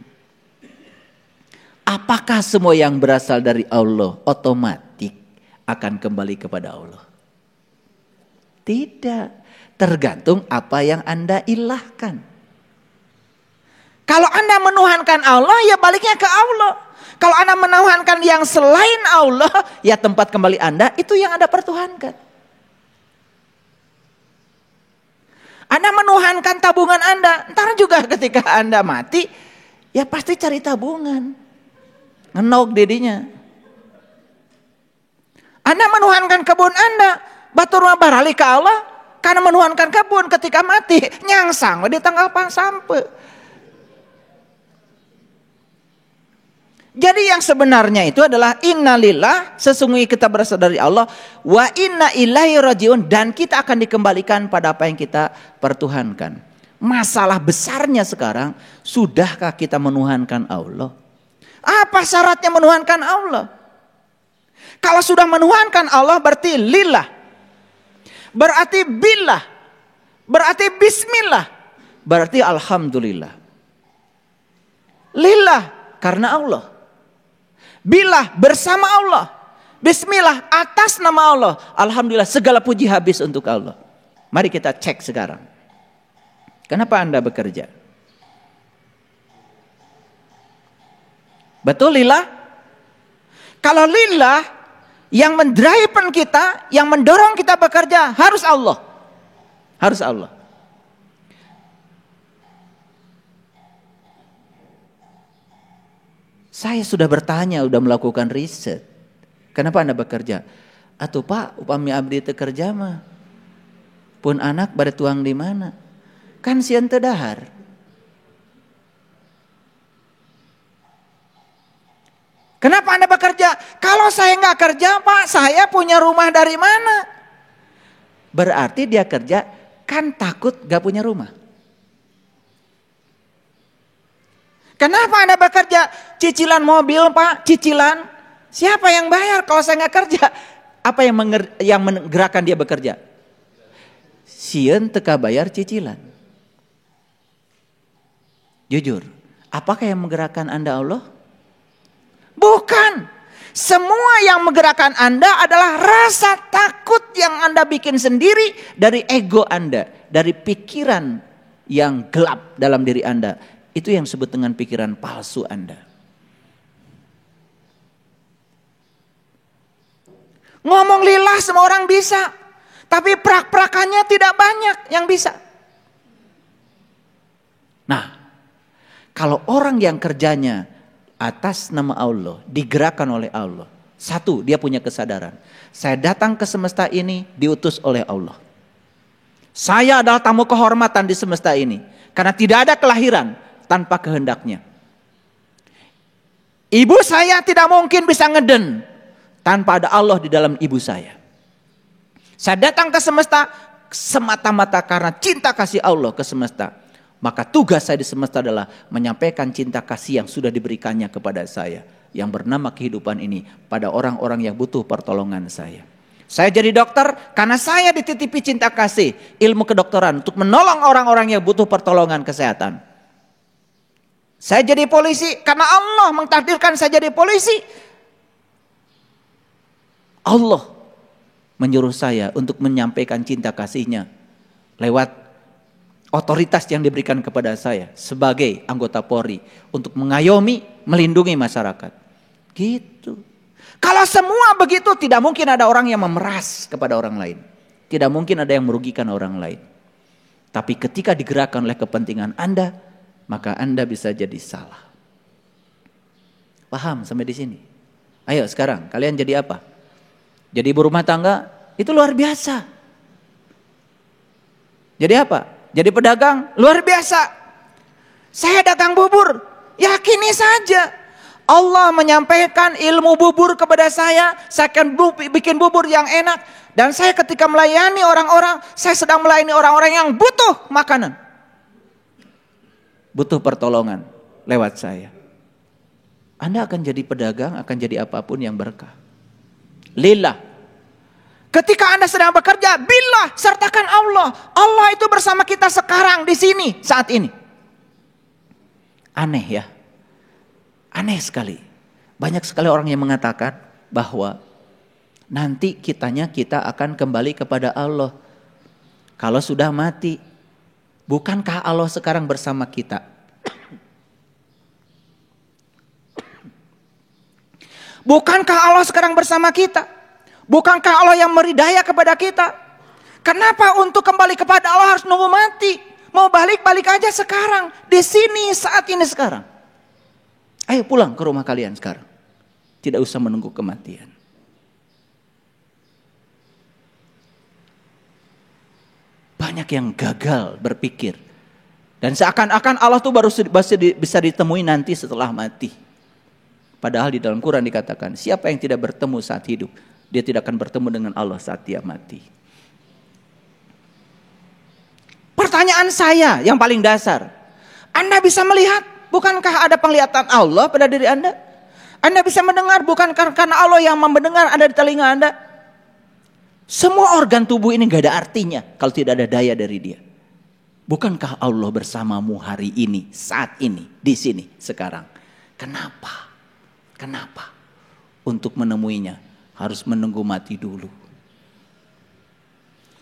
Apakah semua yang berasal dari Allah otomatis akan kembali kepada Allah? Tidak. Tergantung apa yang Anda ilahkan. Kalau Anda menuhankan Allah, ya baliknya ke Allah. Kalau Anda menuhankan yang selain Allah, ya tempat kembali Anda itu yang Anda pertuhankan. Anda menuhankan tabungan Anda, ntar juga ketika Anda mati, ya pasti cari tabungan. Ngenog dedinya. Anda menuhankan kebun Anda, batur mah barali ke Allah, karena menuhankan kebun ketika mati, nyangsang di tanggal sampai. Jadi yang sebenarnya itu adalah innalillah, sesungguhnya kita berasal dari Allah, wa inna ilaihi rajiun, dan kita akan dikembalikan pada apa yang kita pertuhankan. Masalah besarnya sekarang, sudahkah kita menuhankan Allah? Apa syaratnya menuhankan Allah? Kalau sudah menuhankan Allah berarti lillah, berarti billah, berarti bismillah, berarti alhamdulillah. Lillah karena Allah, billah bersama Allah, bismillah atas nama Allah, alhamdulillah segala puji habis untuk Allah. Mari kita cek sekarang. Kenapa Anda bekerja? Betul lillah? Kalau lillah, yang mendrive kita, yang mendorong kita bekerja harus Allah. Harus Allah. Saya sudah bertanya, sudah melakukan riset. Kenapa Anda bekerja? Atuh Pak, upami abdi teu kerja mah. Pun anak bade tuang di mana? Kan sieun teu dahar. Kenapa Anda bekerja? Kalau saya nggak kerja Pak, saya punya rumah dari mana? Berarti dia kerja kan takut gak punya rumah. Kenapa Anda bekerja? Cicilan mobil Pak, cicilan. Siapa yang bayar kalau saya nggak kerja? Apa yang menggerakkan dia bekerja? Sieun teka bayar cicilan. Jujur, apakah yang menggerakkan Anda Allah? Bukan. Semua yang menggerakkan Anda adalah rasa takut yang Anda bikin sendiri dari ego Anda, dari pikiran yang gelap dalam diri Anda. Itu yang disebut dengan pikiran palsu Anda. Ngomong lillah semua orang bisa, tapi prak-prakannya tidak banyak yang bisa. Nah, kalau orang yang kerjanya atas nama Allah, digerakkan oleh Allah. Satu, dia punya kesadaran. Saya datang ke semesta ini diutus oleh Allah. Saya adalah tamu kehormatan di semesta ini. Karena tidak ada kelahiran tanpa kehendaknya. Ibu saya tidak mungkin bisa ngeden tanpa ada Allah di dalam ibu saya. Saya datang ke semesta semata-mata karena cinta kasih Allah ke semesta. Maka tugas saya di semesta adalah menyampaikan cinta kasih yang sudah diberikannya kepada saya, yang bernama kehidupan ini, pada orang-orang yang butuh pertolongan saya. Saya jadi dokter karena saya dititipi cinta kasih, ilmu kedokteran untuk menolong orang-orang yang butuh pertolongan kesehatan. Saya jadi polisi karena Allah mentakdirkan saya jadi polisi. Allah menyuruh saya untuk menyampaikan cinta kasihnya lewat otoritas yang diberikan kepada saya sebagai anggota Polri untuk mengayomi, melindungi masyarakat. Gitu. Kalau semua begitu, tidak mungkin ada orang yang memeras kepada orang lain. Tidak mungkin ada yang merugikan orang lain. Tapi ketika digerakkan oleh kepentingan Anda, maka Anda bisa jadi salah. Paham sampai di sini? Ayo sekarang kalian jadi apa? Jadi ibu rumah tangga itu luar biasa. Jadi apa? Jadi pedagang luar biasa. Saya dagang bubur, yakini saja. Allah menyampaikan ilmu bubur kepada saya akan bikin bubur yang enak. Dan saya ketika melayani orang-orang, saya sedang melayani orang-orang yang butuh makanan. Butuh pertolongan lewat saya. Anda akan jadi pedagang, akan jadi apapun yang berkah. Lillah. Ketika Anda sedang bekerja, billah, sertakan Allah. Allah itu bersama kita sekarang, di sini, saat ini. Aneh ya. Aneh sekali. Banyak sekali orang yang mengatakan bahwa nanti kita akan kembali kepada Allah. Kalau sudah mati, bukankah Allah sekarang bersama kita? Bukankah Allah sekarang bersama kita? Bukankah Allah yang memberi daya kepada kita? Kenapa untuk kembali kepada Allah harus nunggu mati? Mau balik-balik aja sekarang. Di sini, saat ini sekarang. Ayo pulang ke rumah kalian sekarang. Tidak usah menunggu kematian. banyak yang gagal berpikir. Dan seakan-akan Allah tuh baru bisa ditemui nanti setelah mati. Padahal di dalam Quran dikatakan, siapa yang tidak bertemu saat hidup, dia tidak akan bertemu dengan Allah saat dia mati. Pertanyaan saya yang paling dasar, Anda bisa melihat, bukankah ada penglihatan Allah pada diri Anda? Anda bisa mendengar, bukan karena Allah yang mendengar ada di telinga Anda? Semua organ tubuh ini gak ada artinya kalau tidak ada daya dari Dia. Bukankah Allah bersamamu hari ini, saat ini, di sini, sekarang? Kenapa? Kenapa? Untuk menemuinya harus menunggu mati dulu.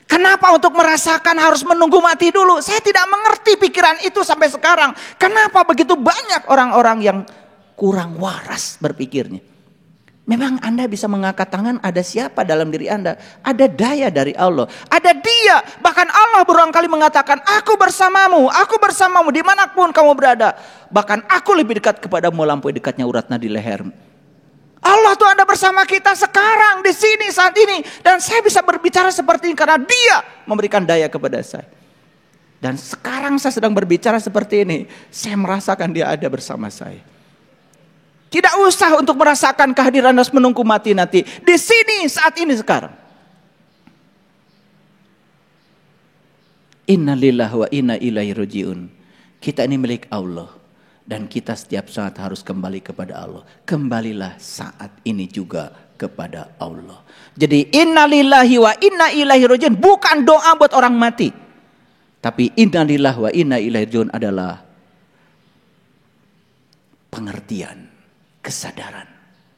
Kenapa untuk merasakan harus menunggu mati dulu? Saya tidak mengerti pikiran itu sampai sekarang. Kenapa begitu banyak orang-orang yang kurang waras berpikirnya? Memang Anda bisa mengangkat tangan, ada siapa dalam diri Anda? Ada daya dari Allah. Ada Dia. Bahkan Allah berulang kali mengatakan, aku bersamamu dimanapun kamu berada. Bahkan aku lebih dekat kepadamu melampaui dekatnya urat nadi lehermu. Allah tuh ada bersama kita sekarang, di sini, saat ini. Dan saya bisa berbicara seperti ini karena Dia memberikan daya kepada saya. Dan sekarang saya sedang berbicara seperti ini. Saya merasakan Dia ada bersama saya. Tidak usah untuk merasakan kehadiran harus menunggu mati nanti. Di sini, saat ini, sekarang. Inna lillahi wa inna ilaihi rajiun. Kita ini milik Allah. Dan kita setiap saat harus kembali kepada Allah. Kembalilah saat ini juga kepada Allah. Jadi inna lillahi wa inna ilaihi rajiun bukan doa buat orang mati. Tapi inna lillahi wa inna ilaihi rajiun adalah pengertian, kesadaran,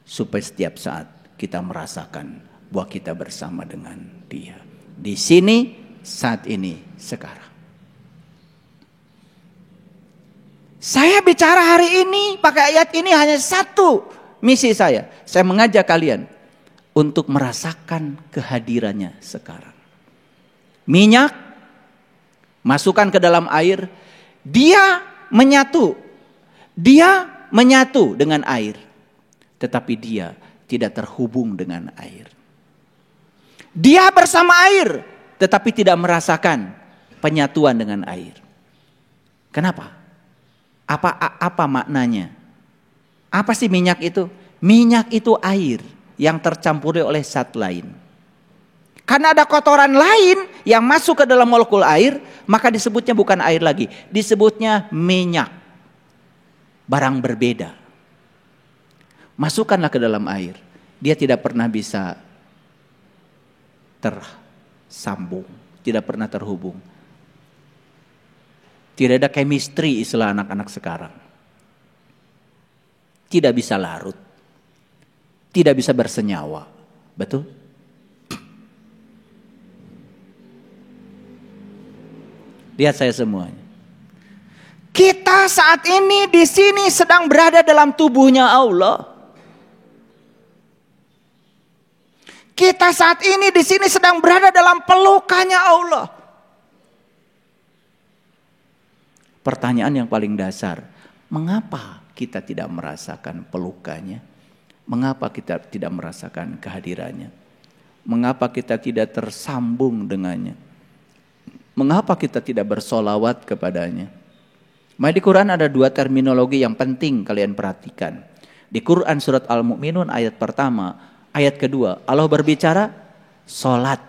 supaya setiap saat kita merasakan bahwa kita bersama dengan Dia. Di sini, saat ini, sekarang. Saya bicara hari ini pakai ayat ini hanya satu misi saya. Saya mengajak kalian untuk merasakan kehadirannya sekarang. Minyak, masukkan ke dalam air, dia menyatu. Dia menyatu dengan air, tetapi dia tidak terhubung dengan air. Dia bersama air, tetapi tidak merasakan penyatuan dengan air. Kenapa? Apa maknanya? Apa sih minyak itu? Minyak itu air yang tercampuri oleh zat lain. Karena ada kotoran lain yang masuk ke dalam molekul air, maka disebutnya bukan air lagi, disebutnya minyak. Barang berbeda. Masukkanlah ke dalam air. Dia tidak pernah bisa tersambung. Tidak pernah terhubung. Tidak ada chemistry istilah anak-anak sekarang. Tidak bisa larut. Tidak bisa bersenyawa. Betul? Lihat saya semuanya. Kita saat ini di sini sedang berada dalam tubuhnya Allah. Kita saat ini di sini sedang berada dalam pelukannya Allah. Pertanyaan yang paling dasar, mengapa kita tidak merasakan pelukannya? Mengapa kita tidak merasakan kehadirannya? Mengapa kita tidak tersambung dengannya? Mengapa kita tidak bersolawat kepadanya? Di Quran ada dua terminologi yang penting kalian perhatikan. Di Quran surat Al-Mu'minun ayat pertama, ayat kedua, Allah berbicara solat.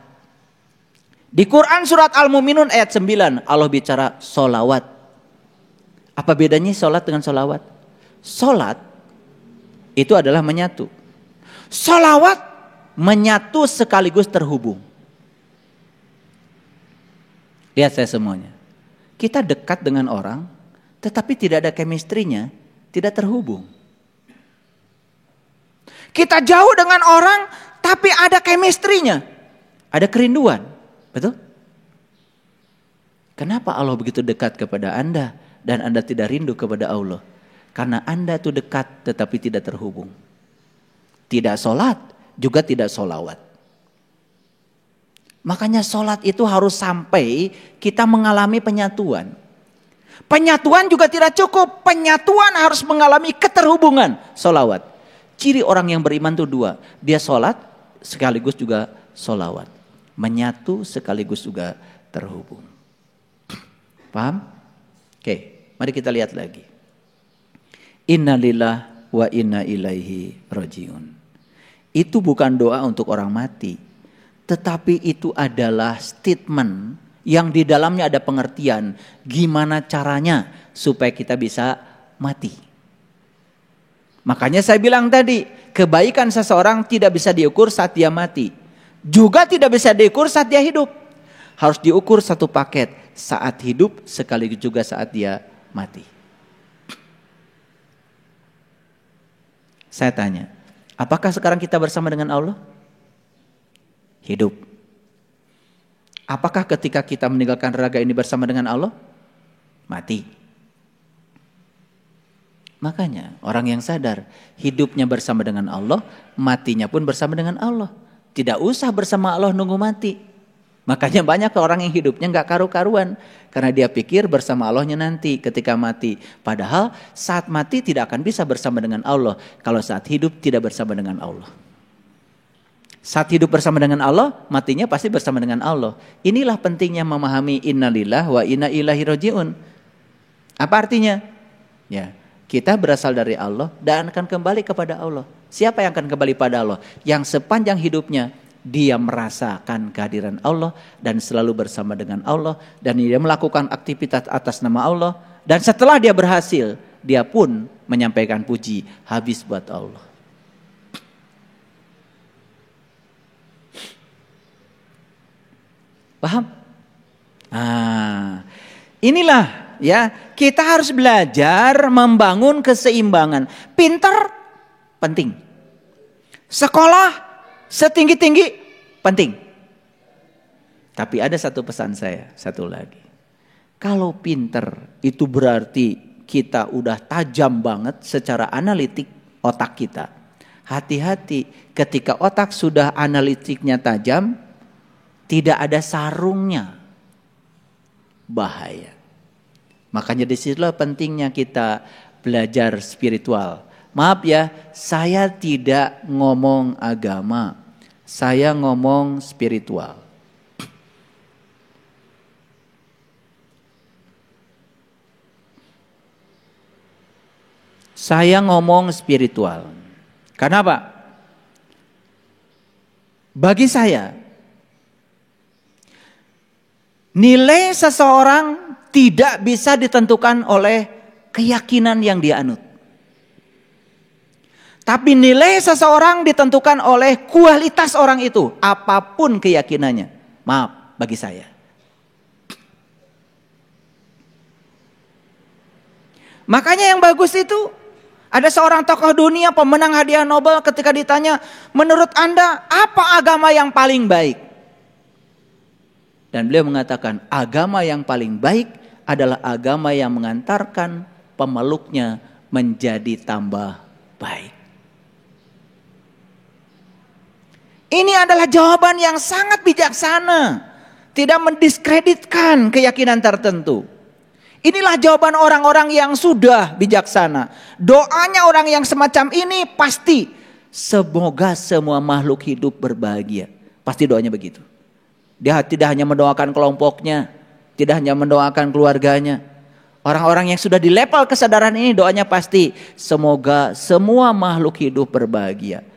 Di Quran surat Al-Mu'minun ayat 9, Allah bicara solawat. Apa bedanya solat dengan solawat? Solat itu adalah menyatu. Solawat menyatu sekaligus terhubung. Lihat saya semuanya. Kita dekat dengan orang, tetapi tidak ada chemistry-nya, tidak terhubung. Kita jauh dengan orang, tapi ada chemistry-nya, ada kerinduan. Betul? Kenapa Allah begitu dekat kepada Anda dan Anda tidak rindu kepada Allah? Karena Anda itu dekat tetapi tidak terhubung. Tidak sholat, juga tidak sholawat. Makanya sholat itu harus sampai kita mengalami penyatuan. Penyatuan juga tidak cukup. Penyatuan harus mengalami keterhubungan. Sholawat. Ciri orang yang beriman itu dua. Dia sholat sekaligus juga sholawat. Menyatu sekaligus juga terhubung. Paham? Oke, mari kita lihat lagi. Innalillah wa inna ilaihi rajiun. Itu bukan doa untuk orang mati, tetapi itu adalah statement yang di dalamnya ada pengertian gimana caranya supaya kita bisa mati. Makanya saya bilang tadi, kebaikan seseorang tidak bisa diukur saat dia mati. Juga tidak bisa diukur saat dia hidup. Harus diukur satu paket, saat hidup sekaligus juga saat dia mati. Saya tanya, apakah sekarang kita bersama dengan Allah? Hidup. Apakah ketika kita meninggalkan raga ini bersama dengan Allah? Mati. Makanya orang yang sadar hidupnya bersama dengan Allah, matinya pun bersama dengan Allah. Tidak usah bersama Allah nunggu mati. Makanya banyak orang yang hidupnya gak karu-karuan. Karena dia pikir bersama Allahnya nanti ketika mati. Padahal saat mati tidak akan bisa bersama dengan Allah. Kalau saat hidup tidak bersama dengan Allah. Saat hidup bersama dengan Allah, matinya pasti bersama dengan Allah. Inilah pentingnya memahami innalillah wa inna ilaihi rajiun. Apa artinya? Ya, kita berasal dari Allah dan akan kembali kepada Allah. Siapa yang akan kembali pada Allah? Yang sepanjang hidupnya dia merasakan kehadiran Allah dan selalu bersama dengan Allah, dan dia melakukan aktivitas atas nama Allah, dan setelah dia berhasil dia pun menyampaikan puji habis buat Allah. Paham? Inilah ya, kita harus belajar membangun keseimbangan. Pintar penting. Sekolah setinggi-tinggi penting. Tapi ada satu pesan saya, satu lagi. Kalau pinter itu berarti kita udah tajam banget secara analitik otak kita. Hati-hati ketika otak sudah analitiknya tajam, tidak ada sarungnya. Bahaya. Makanya disitulah pentingnya kita belajar spiritual. Maaf ya, saya tidak ngomong agama, saya ngomong spiritual. Saya ngomong spiritual. Karena apa? Bagi saya, nilai seseorang tidak bisa ditentukan oleh keyakinan yang dia anut. Tapi nilai seseorang ditentukan oleh kualitas orang itu, apapun keyakinannya. Maaf, bagi saya. Makanya yang bagus itu, ada seorang tokoh dunia pemenang hadiah Nobel ketika ditanya, menurut Anda apa agama yang paling baik? Dan beliau mengatakan, agama yang paling baik adalah agama yang mengantarkan pemeluknya menjadi tambah baik. Ini adalah jawaban yang sangat bijaksana. Tidak mendiskreditkan keyakinan tertentu. Inilah jawaban orang-orang yang sudah bijaksana. Doanya orang yang semacam ini pasti, semoga semua makhluk hidup berbahagia. Pasti doanya begitu. Dia tidak hanya mendoakan kelompoknya, tidak hanya mendoakan keluarganya. Orang-orang yang sudah di level kesadaran ini doanya pasti, semoga semua makhluk hidup berbahagia.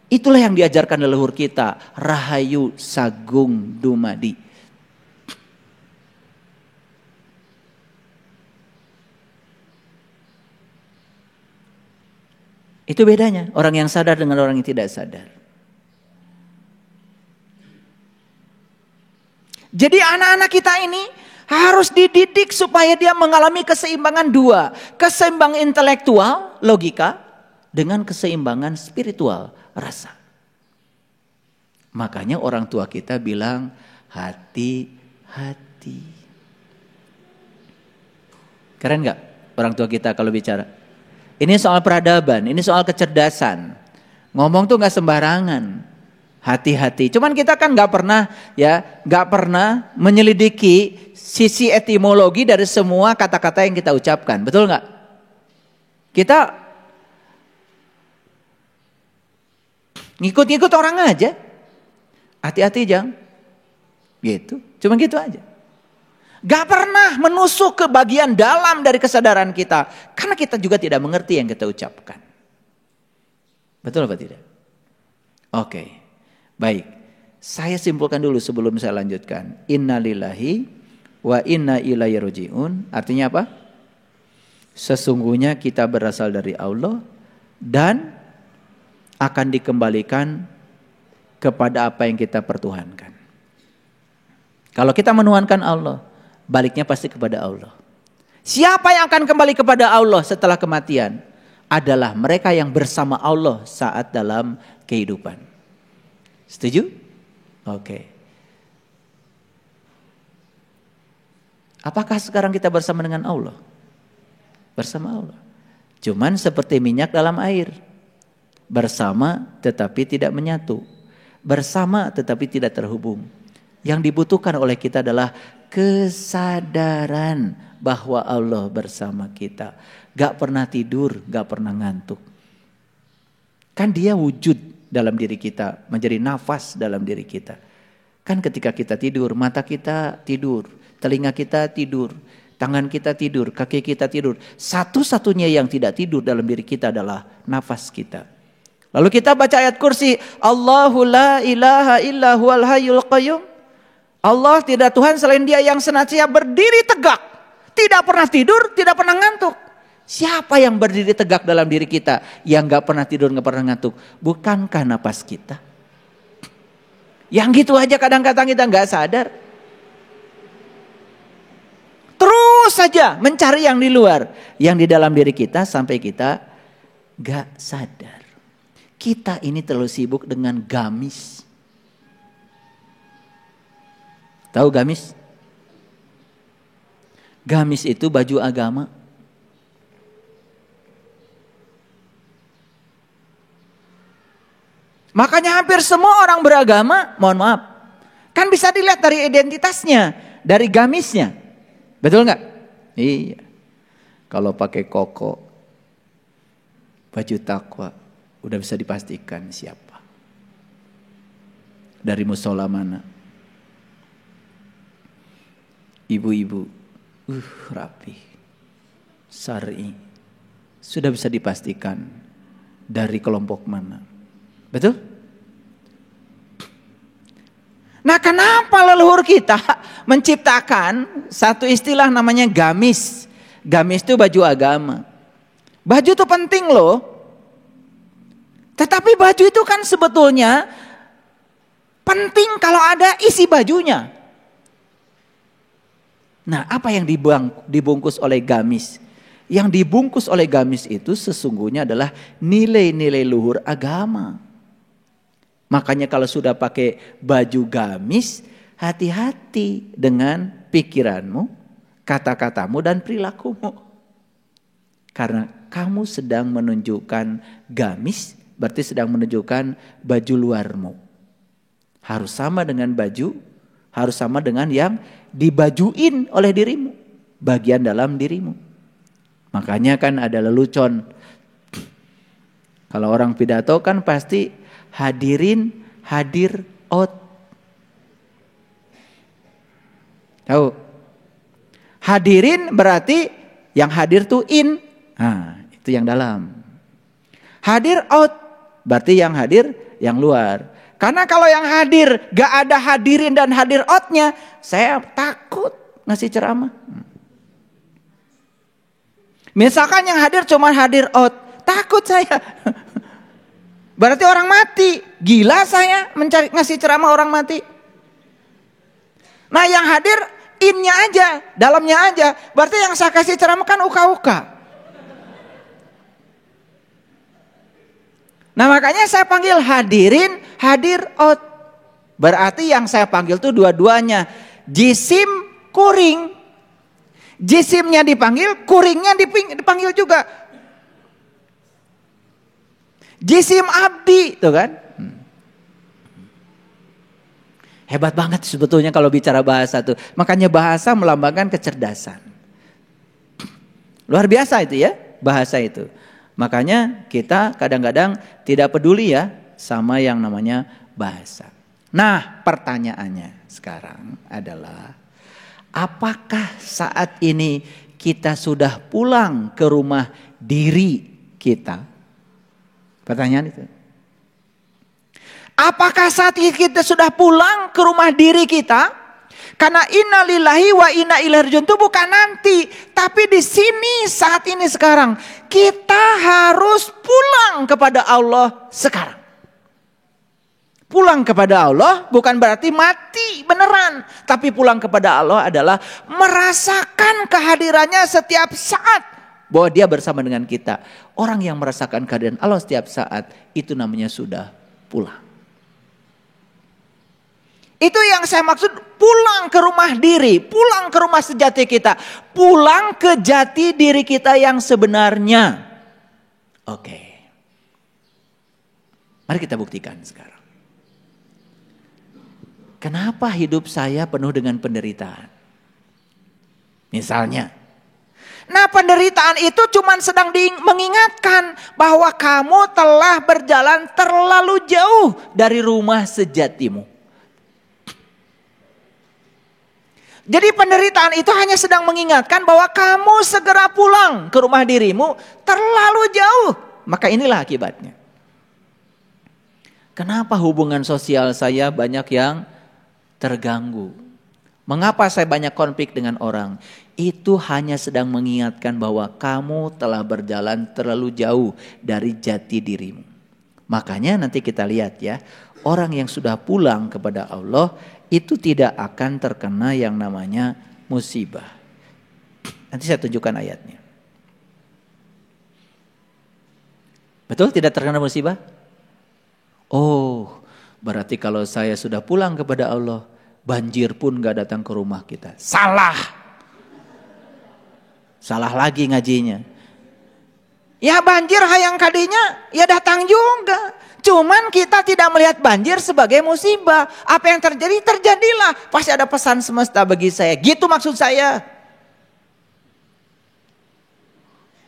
Itulah yang diajarkan leluhur kita, Rahayu Sagung Dumadi. Itu bedanya orang yang sadar dengan orang yang tidak sadar. Jadi anak-anak kita ini harus dididik supaya dia mengalami keseimbangan dua. Keseimbangan intelektual, logika, dengan keseimbangan spiritual, rasa. Makanya orang tua kita bilang hati-hati. Keren gak orang tua kita kalau bicara? Ini soal peradaban, ini soal kecerdasan. Ngomong tuh gak sembarangan. Hati-hati. Cuman kita kan gak pernah menyelidiki sisi etimologi dari semua kata-kata yang kita ucapkan. Betul gak? Kita ngikut-ngikut orang aja. Hati-hati Jang. Gitu. Cuma gitu aja. Gak pernah menusuk ke bagian dalam dari kesadaran kita. Karena kita juga tidak mengerti yang kita ucapkan. Betul apa tidak? Oke, baik. Saya simpulkan dulu sebelum saya lanjutkan. Innalillahi wa inna ilaihi raji'un. Artinya apa? Sesungguhnya kita berasal dari Allah dan akan dikembalikan kepada apa yang kita pertuhankan. Kalau kita menuhankan Allah, baliknya pasti kepada Allah. Siapa yang akan kembali kepada Allah setelah kematian? Adalah mereka yang bersama Allah saat dalam kehidupan. Setuju? Oke. Apakah sekarang kita bersama dengan Allah? Bersama Allah. Cuman seperti minyak dalam air. Bersama tetapi tidak menyatu. Bersama tetapi tidak terhubung. Yang dibutuhkan oleh kita adalah kesadaran bahwa Allah bersama kita. Gak pernah tidur, gak pernah ngantuk. Kan dia wujud dalam diri kita, menjadi nafas dalam diri kita. Kan ketika kita tidur, mata kita tidur, telinga kita tidur, tangan kita tidur, kaki kita tidur. Satu-satunya yang tidak tidur dalam diri kita adalah nafas kita. Lalu kita baca ayat kursi, Allahu la ilaha illa huwal hayyul qayyum. Allah tidak Tuhan selain Dia yang senantiasa berdiri tegak. Tidak pernah tidur, tidak pernah ngantuk. Siapa yang berdiri tegak dalam diri kita? Yang gak pernah tidur, gak pernah ngantuk. Bukankah napas kita? Yang gitu aja kadang-kadang kita gak sadar. Terus saja mencari yang di luar. Yang di dalam diri kita sampai kita gak sadar. Kita ini terlalu sibuk dengan gamis. Tahu gamis? Gamis itu baju agama. Makanya hampir semua orang beragama, mohon maaf, kan bisa dilihat dari identitasnya, dari gamisnya. Betul nggak? Iya. Kalau pakai koko, baju takwa, udah bisa dipastikan siapa. Dari musola mana? Ibu-ibu, rapi, syar'i, sudah bisa dipastikan dari kelompok mana. Betul? Nah, kenapa leluhur kita menciptakan satu istilah namanya gamis? Gamis itu baju agama. Baju itu penting loh. Tetapi baju itu kan sebetulnya penting kalau ada isi bajunya. Nah, apa yang dibungkus oleh gamis? Yang dibungkus oleh gamis itu sesungguhnya adalah nilai-nilai luhur agama. Makanya kalau sudah pakai baju gamis, hati-hati dengan pikiranmu, kata-katamu dan perilakumu. Karena kamu sedang menunjukkan gamis, berarti sedang menunjukkan baju luarmu. Harus sama dengan baju, harus sama dengan yang dibajuin oleh dirimu, bagian dalam dirimu. Makanya kan ada lelucon. Kalau orang pidato kan pasti hadirin hadir out. Tahu? Hadirin berarti yang hadir tuh in. Nah, itu yang dalam. Hadir out berarti yang hadir yang luar. Karena kalau yang hadir gak ada hadirin dan hadir outnya, saya takut ngasih ceramah. Misalkan yang hadir cuma hadir out, takut saya. Berarti orang mati. Gila saya ngasih ceramah orang mati. Nah, yang hadir innya aja, dalamnya aja. Berarti yang saya kasih ceramah kan uka-uka. Nah, makanya saya panggil hadirin, hadir out. Berarti yang saya panggil tuh dua-duanya. Jisim, kuring. Jisimnya dipanggil, kuringnya dipanggil juga. Jisim abdi, tuh kan? Hebat banget sebetulnya kalau bicara bahasa tuh. Makanya bahasa melambangkan kecerdasan. Luar biasa itu ya, bahasa itu. Makanya kita kadang-kadang tidak peduli ya sama yang namanya bahasa. Nah, pertanyaannya sekarang adalah, Apakah saat ini kita sudah pulang ke rumah diri kita? Pertanyaan itu. Apakah saat ini kita sudah pulang ke rumah diri kita? Karena innalillahi wa inna ilaihi rajiun itu bukan nanti, tapi di sini saat ini sekarang kita harus pulang kepada Allah sekarang. Pulang kepada Allah bukan berarti mati beneran, tapi pulang kepada Allah adalah merasakan kehadirannya setiap saat, bahwa Dia bersama dengan kita. Orang yang merasakan kehadiran Allah setiap saat itu namanya sudah pulang. Itu yang saya maksud, pulang ke rumah diri, pulang ke rumah sejati kita, pulang ke jati diri kita yang sebenarnya. Oke. Mari kita buktikan sekarang. Kenapa hidup saya penuh dengan penderitaan? Misalnya, nah penderitaan itu cuma sedang mengingatkan bahwa kamu telah berjalan terlalu jauh dari rumah sejatimu. Jadi penderitaan itu hanya sedang mengingatkan bahwa kamu segera pulang ke rumah dirimu terlalu jauh. Maka inilah akibatnya. Kenapa hubungan sosial saya banyak yang terganggu? Mengapa saya banyak konflik dengan orang? Itu hanya sedang mengingatkan bahwa kamu telah berjalan terlalu jauh dari jati dirimu. Makanya nanti kita lihat ya, orang yang sudah pulang kepada Allah itu tidak akan terkena yang namanya musibah. Nanti saya tunjukkan ayatnya. Betul tidak terkena musibah? Oh, berarti kalau saya sudah pulang kepada Allah, banjir pun gak datang ke rumah kita. Salah. Salah lagi ngajinya. Ya banjir hayang kadinya, ya datang juga. Cuman kita tidak melihat banjir sebagai musibah. Apa yang terjadi, terjadilah. Pasti ada pesan semesta bagi saya. Gitu maksud saya.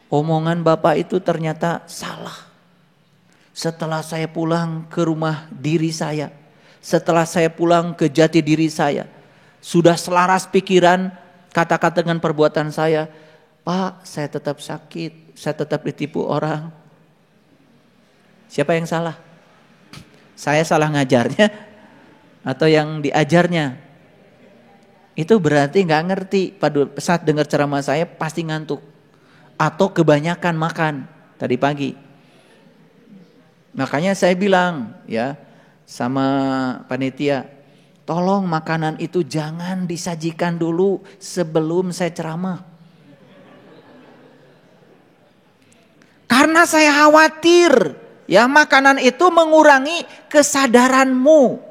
Omongan Bapak itu ternyata salah. Setelah saya pulang ke rumah diri saya, setelah saya pulang ke jati diri saya, sudah selaras pikiran, kata-kata dengan perbuatan saya. Pak, saya tetap sakit, saya tetap ditipu orang. Siapa yang salah? Saya salah ngajarnya atau yang diajarnya? Itu berarti gak ngerti. Pada saat dengar ceramah saya pasti ngantuk. Atau kebanyakan makan tadi pagi. Makanya saya bilang ya sama panitia, tolong makanan itu jangan disajikan dulu sebelum saya ceramah. Karena saya khawatir ya makanan itu mengurangi kesadaranmu.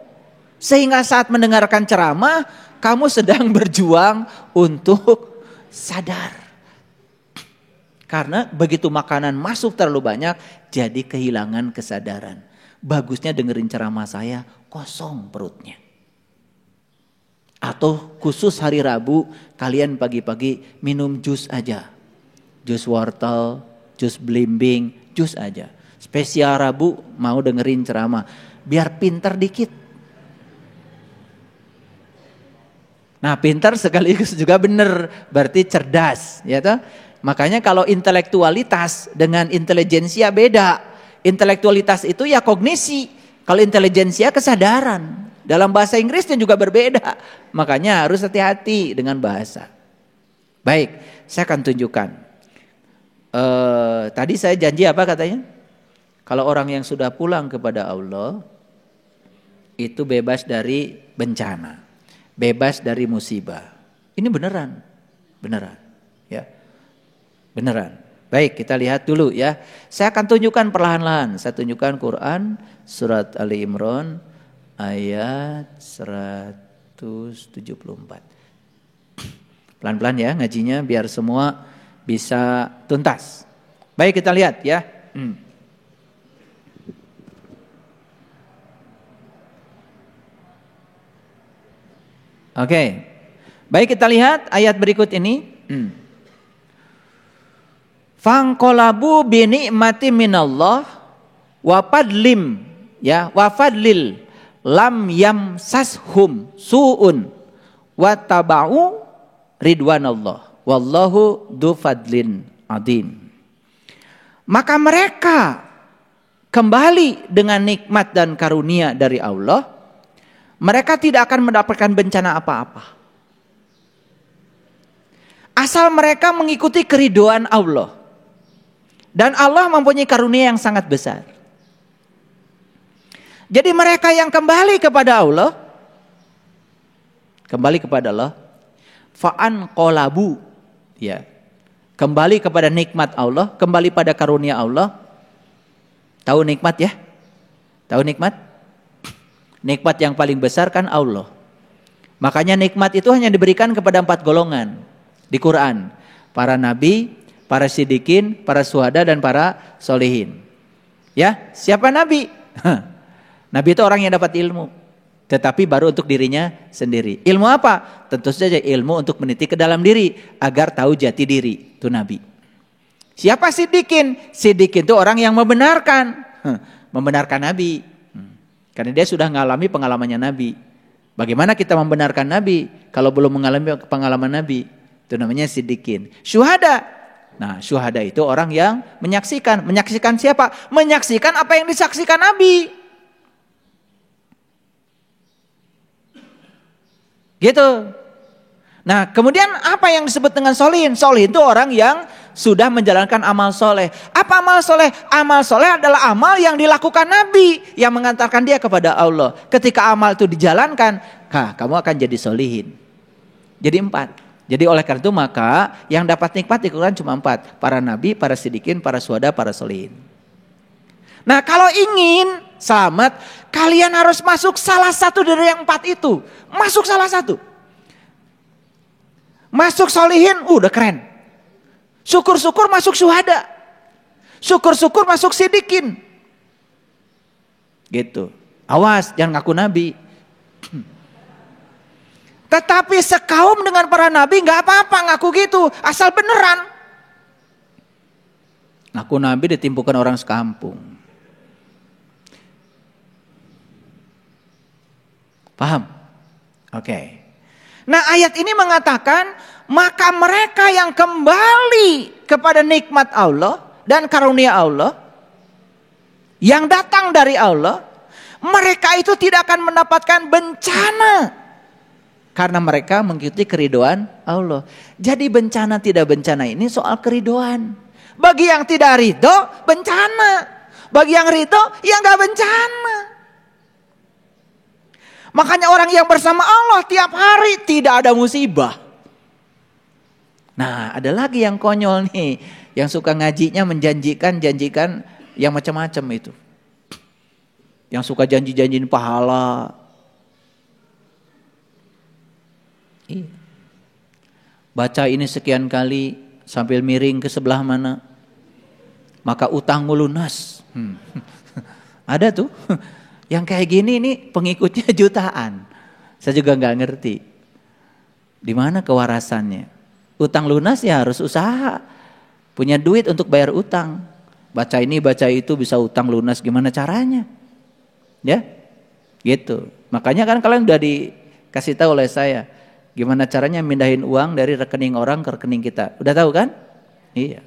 Sehingga saat mendengarkan ceramah kamu sedang berjuang untuk sadar. Karena begitu makanan masuk terlalu banyak jadi kehilangan kesadaran. Bagusnya dengerin ceramah saya kosong perutnya. Atau khusus hari Rabu kalian pagi-pagi minum jus aja. Jus wortel, jus belimbing, jus aja. Spesial Rabu mau dengerin ceramah. Biar pinter dikit. Nah pinter sekaligus juga benar. Berarti cerdas. Ya toh? Makanya kalau intelektualitas dengan intelijensia beda. Intelektualitas itu ya kognisi. Kalau intelijensia kesadaran. Dalam bahasa Inggrisnya juga berbeda. Makanya harus hati-hati dengan bahasa. Baik, saya akan tunjukkan. Tadi saya janji apa katanya? Kalau orang yang sudah pulang kepada Allah itu bebas dari bencana, bebas dari musibah. Ini beneran, beneran, ya, beneran. Baik, kita lihat dulu ya. Saya akan tunjukkan perlahan-lahan. Saya tunjukkan Quran surat Ali Imran ayat 174. Pelan-pelan ya ngajinya biar semua bisa tuntas. Baik, kita lihat ya. Oke. Baik, kita lihat ayat berikut ini. Fangqalabu bi ni'mati minallah wa fadlim ya wa fadlil lam yamsashum su'un wa taba'u ridwanallah wallahu dzu fadlin adzim. Maka mereka kembali dengan nikmat dan karunia dari Allah, mereka tidak akan mendapatkan bencana apa-apa. Asal mereka mengikuti keridhaan Allah. Dan Allah mempunyai karunia yang sangat besar. Jadi mereka yang kembali kepada Allah, fa'an qolabu, ya, kembali kepada nikmat Allah, kembali pada karunia Allah. Tahu nikmat ya? Tahu nikmat? Nikmat yang paling besar kan Allah. Makanya nikmat itu hanya diberikan kepada 4 golongan di Quran. Para nabi, para siddiqin, para syuhada, dan para solihin. Ya, siapa nabi? Nabi itu orang yang dapat ilmu, tetapi baru untuk dirinya sendiri. Ilmu apa? Tentu saja ilmu untuk meniti ke dalam diri agar tahu jati diri. Itu nabi. Siapa siddiqin? Siddiqin itu orang yang membenarkan nabi. Karena dia sudah mengalami pengalamannya nabi. Bagaimana kita membenarkan nabi kalau belum mengalami pengalaman nabi? Itu namanya siddiqin. Syuhada. Nah, syuhada itu orang yang menyaksikan. Menyaksikan siapa? Menyaksikan apa yang disaksikan nabi. Gitu. Nah, kemudian apa yang disebut dengan solihin? Solihin itu orang yang sudah menjalankan amal soleh. Apa amal soleh? Amal soleh adalah amal yang dilakukan Nabi, yang mengantarkan dia kepada Allah. Ketika amal itu dijalankan, kamu akan jadi solihin. Jadi 4. Jadi oleh karena itu maka yang dapat nikmat di Quran cuma 4. Para nabi, para siddiqin, para syuhada, para solihin. Nah, kalau ingin selamat, kalian harus masuk salah satu dari yang 4 itu. Masuk salah satu. Masuk solihin, udah keren. Syukur-syukur masuk syuhada. Syukur-syukur masuk siddiqin. Gitu. Awas, jangan ngaku nabi. Tetapi sekaum dengan para nabi gak apa-apa ngaku gitu. Asal beneran. Ngaku nabi ditimpukan orang sekampung. Paham? Oke. Nah, ayat ini mengatakan, maka mereka yang kembali kepada nikmat Allah dan karunia Allah yang datang dari Allah, mereka itu tidak akan mendapatkan bencana karena mereka mengikuti keridhaan Allah. Jadi bencana tidak bencana ini soal keridhaan. Bagi yang tidak ridho, bencana. Bagi yang ridho, ya gak bencana. Makanya orang yang bersama Allah tiap hari tidak ada musibah. Nah, ada lagi yang konyol nih, yang suka ngajinya janjikan yang macam-macam itu. Yang suka janji-janjiin pahala. Baca ini sekian kali sambil miring ke sebelah mana, maka utangmu lunas. Ada tuh. Yang kayak gini nih pengikutnya jutaan. Saya juga nggak ngerti. Di mana kewarasannya? Utang lunas ya harus usaha. Punya duit untuk bayar utang. Baca ini, baca itu bisa utang lunas, gimana caranya? Ya, gitu. Makanya kan kalian udah dikasih tahu oleh saya. Gimana caranya mindahin uang dari rekening orang ke rekening kita. Udah tahu kan? Iya.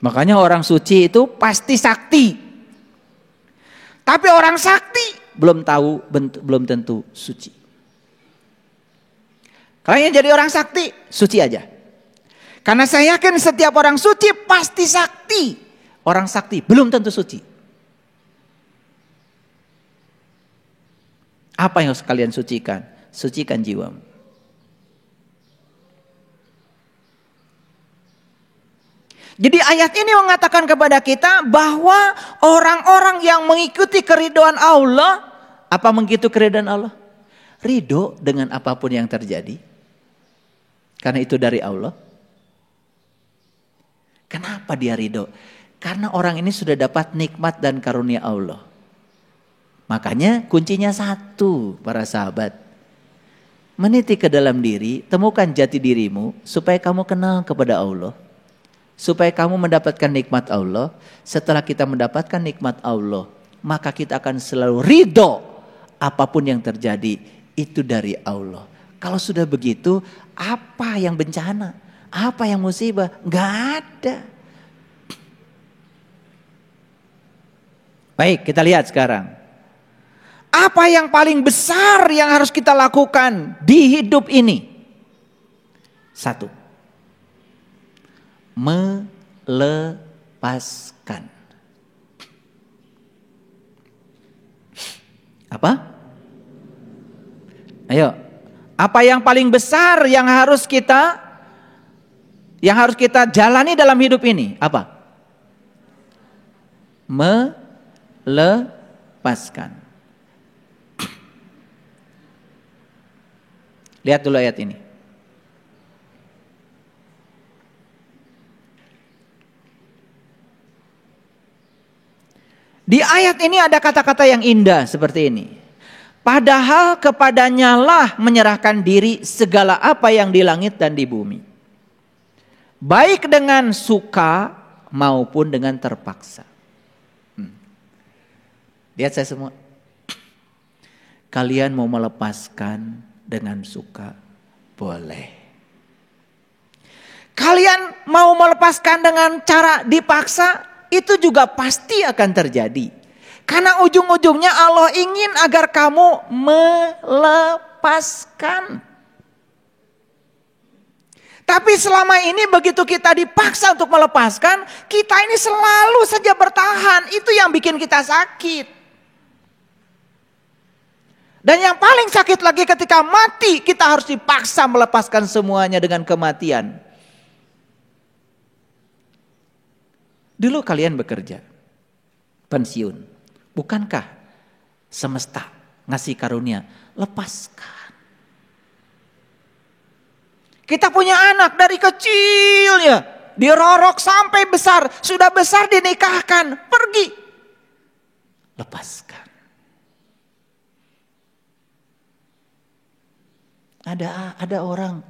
Makanya orang suci itu pasti sakti. Tapi orang sakti belum tentu suci. Kalian jadi orang sakti, suci aja. Karena saya yakin setiap orang suci pasti sakti. Orang sakti belum tentu suci. Apa yang harus kalian sucikan? Sucikan jiwamu. Jadi ayat ini mengatakan kepada kita bahwa orang-orang yang mengikuti keridhaan Allah, apa mengikuti keridhaan Allah? Ridho dengan apapun yang terjadi. Karena itu dari Allah. Kenapa dia ridho? Karena orang ini sudah dapat nikmat dan karunia Allah. Makanya kuncinya satu, para sahabat. Meniti ke dalam diri, temukan jati dirimu supaya kamu kenal kepada Allah. Supaya kamu mendapatkan nikmat Allah. Setelah kita mendapatkan nikmat Allah, maka kita akan selalu ridho apapun yang terjadi itu dari Allah. Kalau sudah begitu, apa yang bencana? Apa yang musibah? Nggak ada. Baik, kita lihat sekarang. Apa yang paling besar yang harus kita lakukan di hidup ini? 1. Melepaskan. Apa? Ayo. Apa yang paling besar yang harus kita jalani dalam hidup ini? Apa? Melepaskan. Lihat dulu ayat ini. Di ayat ini ada kata-kata yang indah seperti ini. Padahal kepadanya lah menyerahkan diri segala apa yang di langit dan di bumi. Baik dengan suka maupun dengan terpaksa. Lihat saya semua. Kalian mau melepaskan dengan suka, boleh. Kalian mau melepaskan dengan cara dipaksa, itu juga pasti akan terjadi. Karena ujung-ujungnya Allah ingin agar kamu melepaskan. Tapi selama ini begitu kita dipaksa untuk melepaskan, kita ini selalu saja bertahan. Itu yang bikin kita sakit. Dan yang paling sakit lagi ketika mati, kita harus dipaksa melepaskan semuanya dengan kematian. Dulu kalian bekerja, pensiun. Bukankah semesta ngasih karunia? Lepaskan. Kita punya anak dari kecilnya, dirorok sampai besar. Sudah besar dinikahkan, pergi. Lepaskan. Ada orang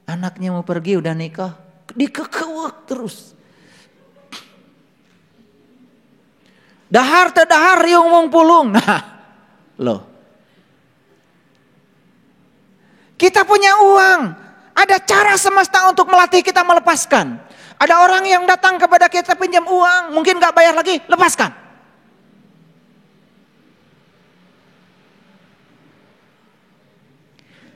anaknya mau pergi udah nikah, dikekeuek terus. Dahar teu dahar riung mung pulung. Nah, loh. Kita punya uang, ada cara semesta untuk melatih kita melepaskan. Ada orang yang datang kepada kita pinjam uang, mungkin gak bayar lagi, lepaskan.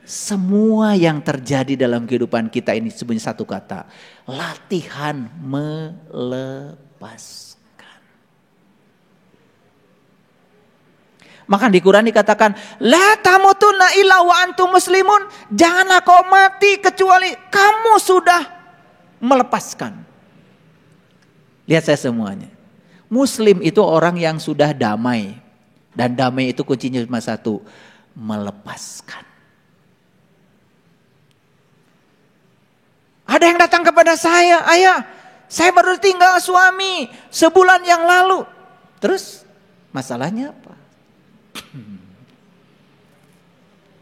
Semua yang terjadi dalam kehidupan kita ini sebenarnya satu kata. Latihan melepaskan. Maka di Quran dikatakan, la tamutunna illa wa antum muslimun. Janganlah kau mati kecuali kamu sudah melepaskan. Lihat saya semuanya. Muslim itu orang yang sudah damai. Dan damai itu kuncinya cuma satu. Melepaskan. Ada yang datang kepada saya, ayah, saya baru tinggal suami sebulan yang lalu. Terus masalahnya apa?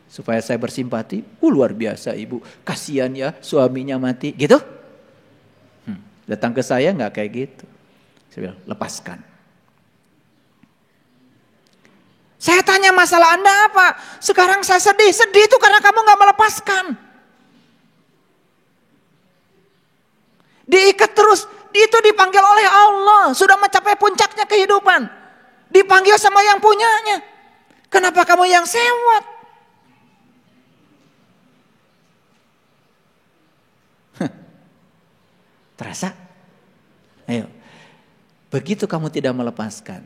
Supaya saya bersimpati, luar biasa ibu, kasihan ya suaminya mati, gitu. Datang ke saya nggak kayak gitu. Saya bilang, lepaskan. Saya tanya masalah Anda apa? Sekarang saya sedih itu karena kamu nggak melepaskan. Diikat terus, itu dipanggil oleh Allah. Sudah mencapai puncaknya kehidupan. Dipanggil sama yang punyanya. Kenapa kamu yang sewot? Terasa? Ayo. Begitu kamu tidak melepaskan,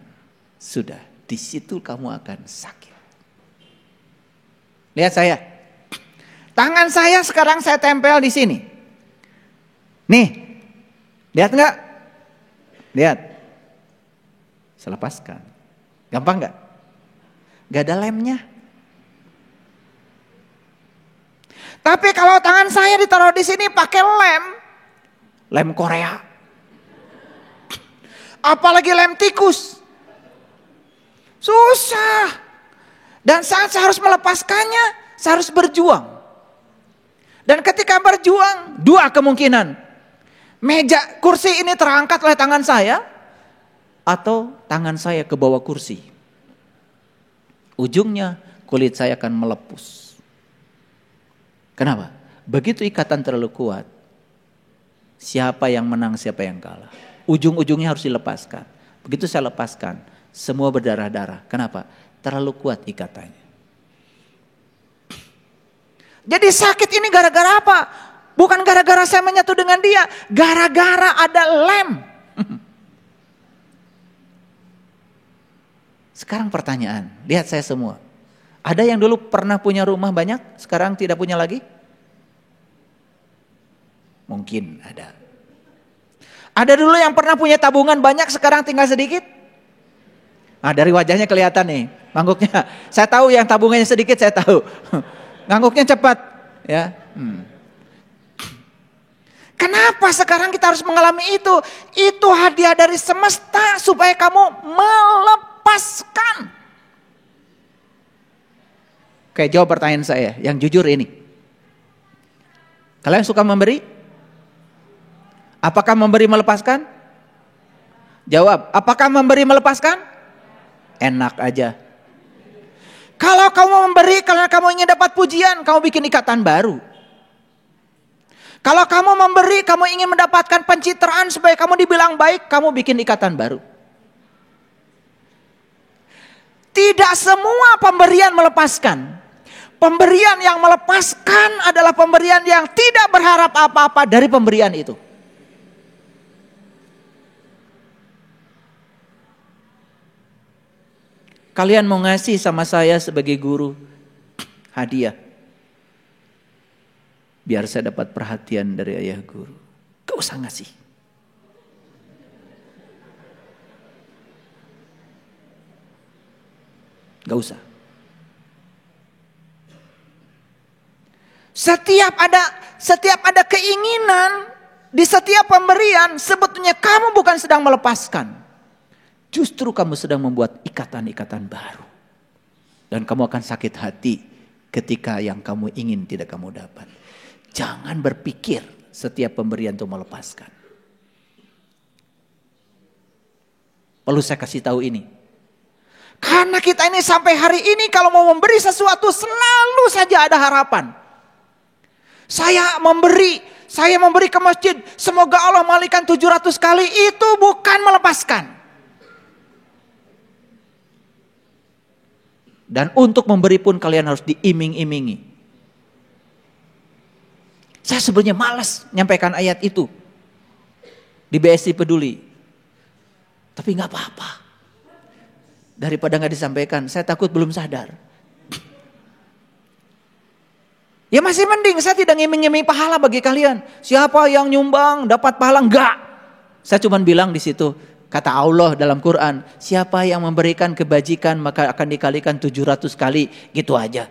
sudah, di situ kamu akan sakit. Lihat saya. Tangan saya sekarang saya tempel di sini. Nih. Lihat enggak? Lihat. Saya lepaskan. Gampang enggak? Enggak ada lemnya. Tapi kalau tangan saya ditaruh di sini pakai lem Korea. Apalagi lem tikus. Susah. Dan saat saya harus melepaskannya, saya harus berjuang. Dan ketika berjuang, dua kemungkinan. Meja kursi ini terangkat oleh tangan saya atau tangan saya ke bawah kursi. ujungnya kulit saya akan melepus. Kenapa? Begitu ikatan terlalu kuat, siapa yang menang, siapa yang kalah. Ujung-ujungnya harus dilepaskan. Begitu saya lepaskan, semua berdarah-darah. Kenapa? Terlalu kuat ikatannya. Jadi sakit ini gara-gara apa? Bukan gara-gara saya menyatu dengan dia, gara-gara ada lem. Sekarang pertanyaan, lihat saya semua. Ada yang dulu pernah punya rumah banyak, sekarang tidak punya lagi? Mungkin ada. Ada dulu yang pernah punya tabungan banyak, sekarang tinggal sedikit? Nah, dari wajahnya kelihatan nih, ngangguknya. Saya tahu yang tabungannya sedikit, saya tahu. Ngangguknya cepat, ya. Kenapa sekarang kita harus mengalami itu? Itu hadiah dari semesta supaya kamu melepaskan. Oke, jawab pertanyaan saya yang jujur ini. Kalian suka memberi? Apakah memberi melepaskan? Jawab, apakah memberi melepaskan? Enak aja. Kalau kamu memberi karena kamu ingin dapat pujian, kamu bikin ikatan baru. Kalau kamu memberi, kamu ingin mendapatkan pencitraan supaya kamu dibilang baik, kamu bikin ikatan baru. Tidak semua pemberian melepaskan. Pemberian yang melepaskan adalah pemberian yang tidak berharap apa-apa dari pemberian itu. Kalian mau ngasih sama saya sebagai guru hadiah. Biar saya dapat perhatian dari ayah guru. Gak usah ngasih. Gak usah. Setiap ada keinginan di setiap pemberian, sebetulnya kamu bukan sedang melepaskan. Justru kamu sedang membuat ikatan-ikatan baru. Dan kamu akan sakit hati ketika yang kamu ingin tidak kamu dapat. Jangan berpikir setiap pemberian itu melepaskan. Perlu saya kasih tahu ini. Karena kita ini sampai hari ini kalau mau memberi sesuatu selalu saja ada harapan. Saya memberi ke masjid, semoga Allah malaikan 700 kali, itu bukan melepaskan. Dan untuk memberi pun kalian harus diiming-imingi. Saya sebenarnya malas nyampaikan ayat itu di BSI Peduli. Tapi gak apa-apa. Daripada gak disampaikan, saya takut belum sadar. Ya masih mending saya tidak ngiming-ngiming pahala bagi kalian. Siapa yang nyumbang dapat pahala? Enggak. Saya cuma bilang di situ, kata Allah dalam Quran, siapa yang memberikan kebajikan maka akan dikalikan 700 kali, gitu aja.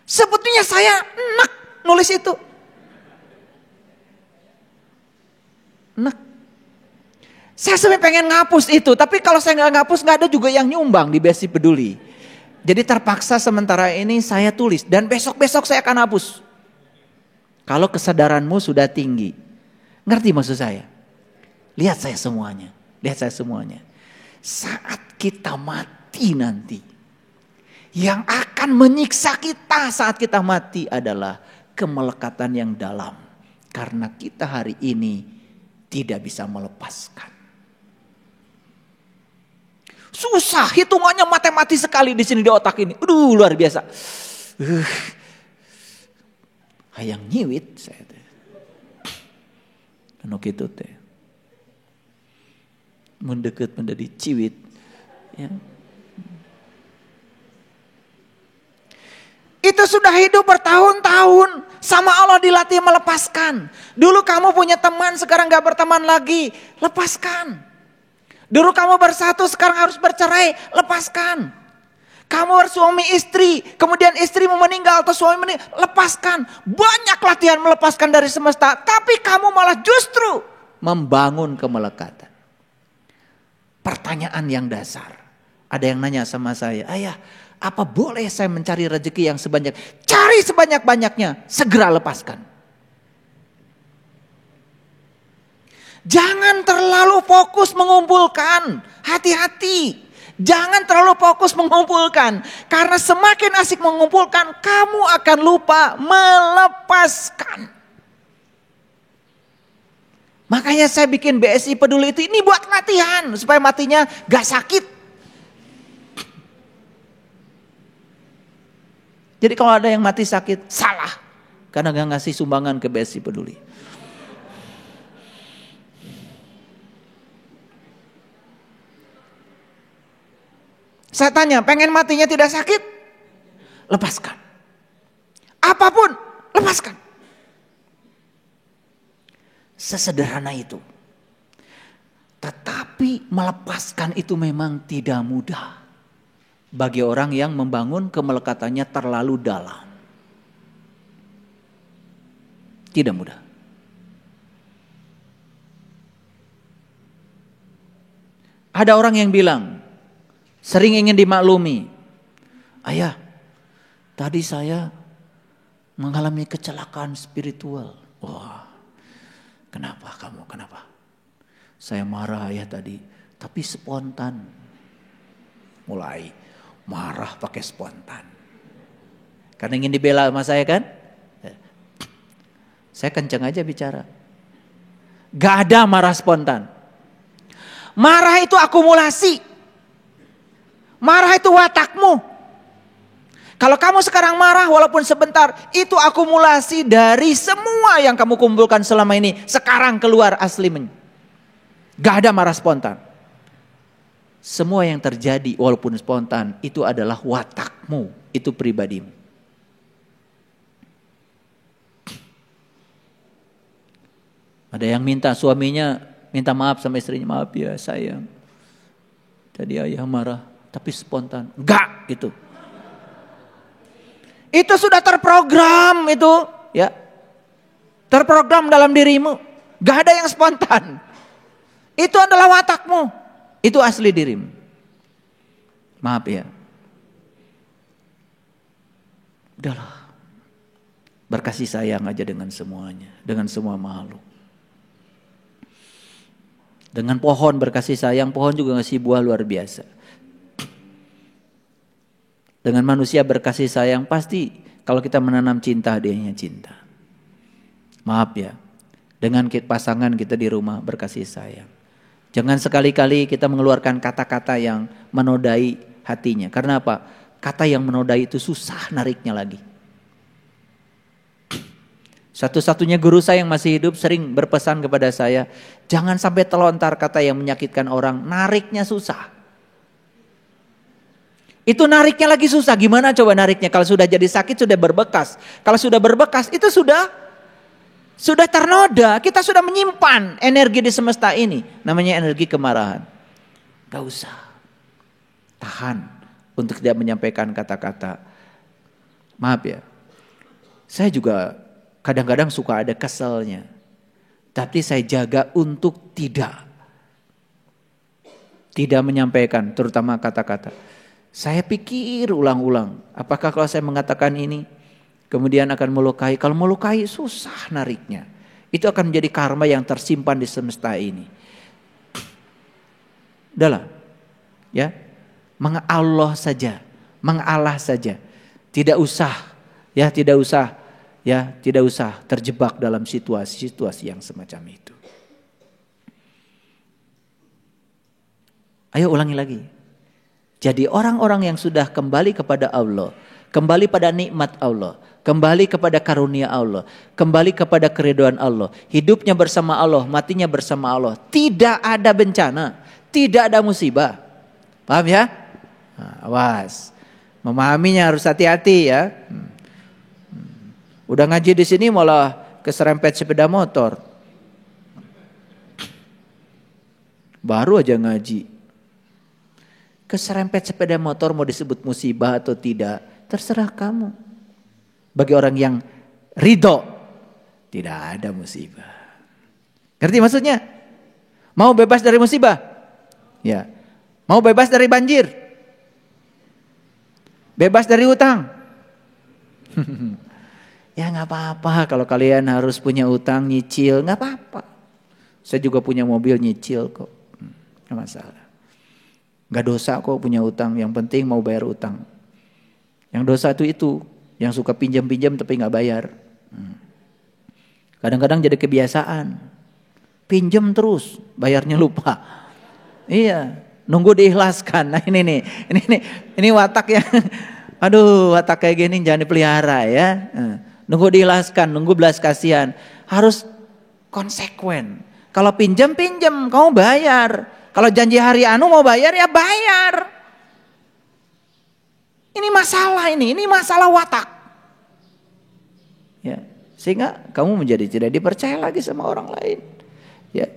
Sebetulnya saya enak nulis itu. Enak. Saya sebenarnya pengen ngapus itu, tapi kalau saya nggak ngapus nggak ada juga yang nyumbang di BSI Peduli. Jadi terpaksa sementara ini saya tulis dan besok-besok saya akan hapus. Kalau kesadaranmu sudah tinggi. Ngerti maksud saya? Lihat saya semuanya. Lihat saya semuanya. Saat kita mati nanti, yang akan menyiksa kita saat kita mati adalah kemelekatan yang dalam. Karena kita hari ini tidak bisa melepaskan. Susah, hitungannya matematis sekali di sini di otak ini. Aduh, luar biasa. Hayang nyiwit saya teh. Anu kitu teh. Mendekat menjadi ciwit. Ya. Itu sudah hidup bertahun-tahun. Sama Allah dilatih melepaskan. Dulu kamu punya teman, sekarang gak berteman lagi. Lepaskan. Dulu kamu bersatu, sekarang harus bercerai. Lepaskan. Kamu bersuami istri, kemudian istrimu meninggal atau suami meninggal. Lepaskan. Banyak latihan melepaskan dari semesta. Tapi kamu malah justru membangun kemelekatan. Pertanyaan yang dasar. Ada yang nanya sama saya, ayah, apa boleh saya mencari rezeki yang sebanyak? Cari sebanyak-banyaknya, segera lepaskan. Jangan terlalu fokus mengumpulkan, hati-hati. Jangan terlalu fokus mengumpulkan. Karena semakin asik mengumpulkan, kamu akan lupa melepaskan. Makanya saya bikin BSI Peduli itu ini buat latihan. Supaya matinya gak sakit. Jadi kalau ada yang mati sakit, salah. Karena gak ngasih sumbangan ke BSI Peduli. Saya tanya, pengen matinya tidak sakit? Lepaskan. Apapun, lepaskan. Sesederhana itu. Tetapi melepaskan itu memang tidak mudah. Bagi orang yang membangun kemelekatannya terlalu dalam. Tidak mudah. Ada orang yang bilang, sering ingin dimaklumi. Ayah, tadi saya mengalami kecelakaan spiritual. Wah, kenapa kamu? Kenapa? Saya marah ya tadi, tapi spontan. Mulai marah pakai spontan. Karena ingin dibela sama saya kan? Saya kenceng aja bicara. Gak ada marah spontan. Marah itu akumulasi. Marah itu watakmu. Kalau kamu sekarang marah walaupun sebentar, itu akumulasi dari semua yang kamu kumpulkan selama ini. Sekarang keluar aslinya. Gak ada marah spontan. Semua yang terjadi walaupun spontan itu adalah watakmu, itu pribadimu. Ada yang minta suaminya minta maaf sama istrinya, maaf ya sayang. Tadi ayah marah, tapi spontan. Enggak gitu. Itu sudah terprogram itu, ya. Terprogram dalam dirimu. Gak ada yang spontan. Itu adalah watakmu. Itu asli dirimu. Maaf ya. Udahlah. Berkasih sayang aja dengan semuanya. Dengan semua makhluk. Dengan pohon berkasih sayang. Pohon juga ngasih buah luar biasa. Dengan manusia berkasih sayang. Pasti kalau kita menanam cinta, dianya cinta. Maaf ya. Dengan pasangan kita di rumah berkasih sayang. Jangan sekali-kali kita mengeluarkan kata-kata yang menodai hatinya. Karena apa? Kata yang menodai itu susah nariknya lagi. Satu-satunya guru saya yang masih hidup sering berpesan kepada saya, jangan sampai telontar kata yang menyakitkan orang, nariknya susah. Itu nariknya lagi susah, gimana coba nariknya? Kalau sudah jadi sakit sudah berbekas. Kalau sudah berbekas itu sudah ternoda, kita sudah menyimpan energi di semesta ini. Namanya energi kemarahan. Gak usah. Tahan untuk tidak menyampaikan kata-kata. Maaf ya. Saya juga kadang-kadang suka ada keselnya. Tapi saya jaga untuk tidak menyampaikan terutama kata-kata. Saya pikir ulang-ulang. Apakah kalau saya mengatakan ini kemudian akan melukai. Kalau melukai susah nariknya. Itu akan menjadi karma yang tersimpan di semesta ini. Udahlah. Ya. Mengalah saja. Mengalah saja. Tidak usah terjebak dalam situasi-situasi yang semacam itu. Ayo ulangi lagi. Jadi orang-orang yang sudah kembali kepada Allah, kembali pada nikmat Allah, kembali kepada karunia Allah, kembali kepada keridhaan Allah, hidupnya bersama Allah, matinya bersama Allah, tidak ada bencana, tidak ada musibah. Paham ya? Nah, awas. Memahaminya harus hati-hati ya. Udah ngaji di sini malah keserempet sepeda motor. Baru aja ngaji. Keserempet sepeda motor mau disebut musibah atau tidak, terserah kamu. Bagi orang yang ridho, tidak ada musibah. Ngerti maksudnya? Mau bebas dari musibah? Ya. Mau bebas dari banjir? Bebas dari utang? Ya gak apa-apa kalau kalian harus punya utang, nyicil, gak apa-apa. Saya juga punya mobil nyicil kok, gak masalah. Gak dosa kok punya utang, yang penting mau bayar utang. Yang dosa itu yang suka pinjam-pinjam tapi gak bayar. Kadang-kadang jadi kebiasaan. Pinjam terus, bayarnya lupa. Iya, nunggu diikhlaskan. Nah ini watak yang, aduh watak kayak gini jangan dipelihara ya. Nunggu diikhlaskan, nunggu belas kasihan. Harus konsekuen. Kalau pinjam, kamu bayar. Kalau janji hari anu mau bayar ya bayar. Ini masalah watak. Ya, sehingga kamu menjadi tidak dipercaya lagi sama orang lain. Ya.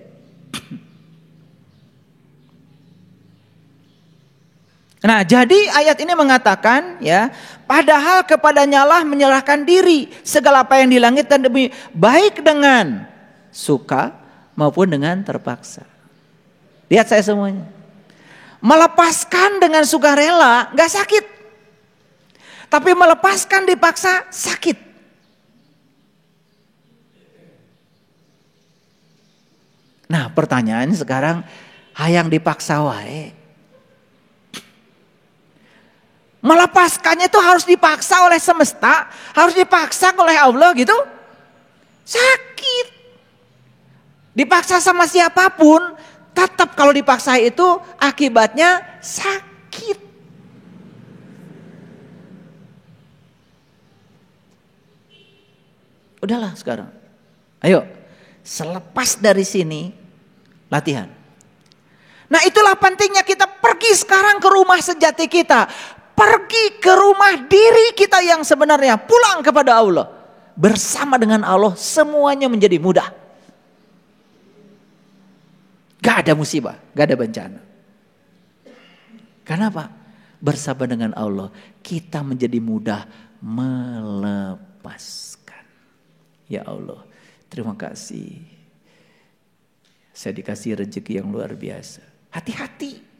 Nah, jadi ayat ini mengatakan ya, padahal kepadanya lah menyerahkan diri segala apa yang di langit dan bumi, baik dengan suka maupun dengan terpaksa. Lihat saya semuanya. Melepaskan dengan sukarela gak sakit. Tapi melepaskan dipaksa sakit. Nah pertanyaan sekarang, hayang dipaksa wae. Melepaskannya itu harus dipaksa oleh semesta, harus dipaksa oleh Allah gitu. Sakit. Dipaksa sama siapapun, tetap kalau dipaksa itu akibatnya sakit. Udahlah sekarang. Ayo, selepas dari sini latihan. Nah itulah pentingnya kita pergi sekarang ke rumah sejati kita. Pergi ke rumah diri kita yang sebenarnya. Pulang kepada Allah. Bersama dengan Allah semuanya menjadi mudah. Gak ada musibah, gak ada bencana. Kenapa? Bersama dengan Allah kita menjadi mudah melepaskan. Ya Allah, terima kasih. Saya dikasih rezeki yang luar biasa. Hati-hati.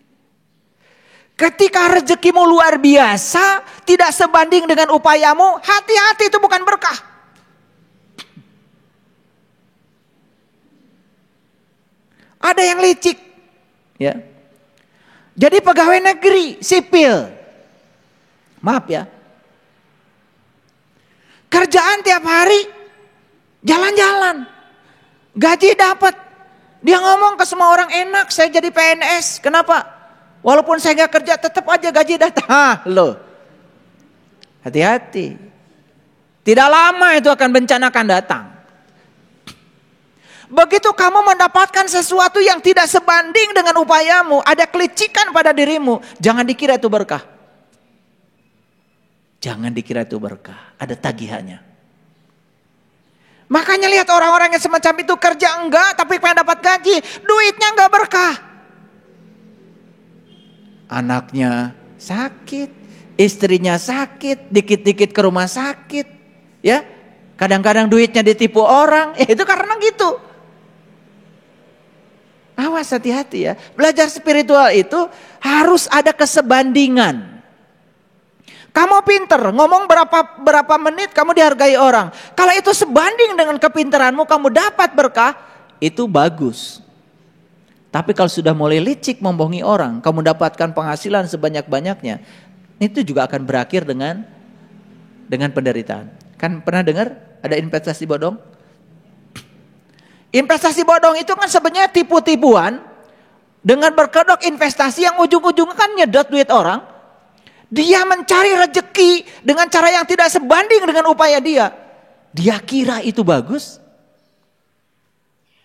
Ketika rezekimu luar biasa, tidak sebanding dengan upayamu, hati-hati, itu bukan berkah. Ada yang licik, ya. Jadi pegawai negeri sipil, maaf ya, kerjaan tiap hari jalan-jalan, gaji dapat. Dia ngomong ke semua orang, enak saya jadi PNS. Kenapa? Walaupun saya gak kerja tetap aja gaji datang. Loh, hati-hati. Tidak lama itu akan bencana akan datang. Begitu kamu mendapatkan sesuatu yang tidak sebanding dengan upayamu, ada kelicikan pada dirimu, jangan dikira itu berkah. Jangan dikira itu berkah, ada tagihannya. Makanya lihat orang-orang yang semacam itu kerja enggak, tapi pengen dapat gaji, duitnya enggak berkah. Anaknya sakit, istrinya sakit, dikit-dikit ke rumah sakit, ya. Kadang-kadang duitnya ditipu orang, itu karena gitu. Awas, hati-hati ya. Belajar spiritual itu harus ada kesebandingan. Kamu pinter, ngomong berapa menit kamu dihargai orang. Kalau itu sebanding dengan kepintaranmu, kamu dapat berkah, itu bagus. Tapi kalau sudah mulai licik membohongi orang, kamu dapatkan penghasilan sebanyak-banyaknya, itu juga akan berakhir dengan penderitaan. Kan pernah dengar ada investasi bodong? Investasi bodong itu kan sebenarnya tipu-tipuan dengan berkedok investasi yang ujung-ujungnya kan nyedot duit orang. Dia mencari rezeki dengan cara yang tidak sebanding dengan upaya dia. Dia kira itu bagus.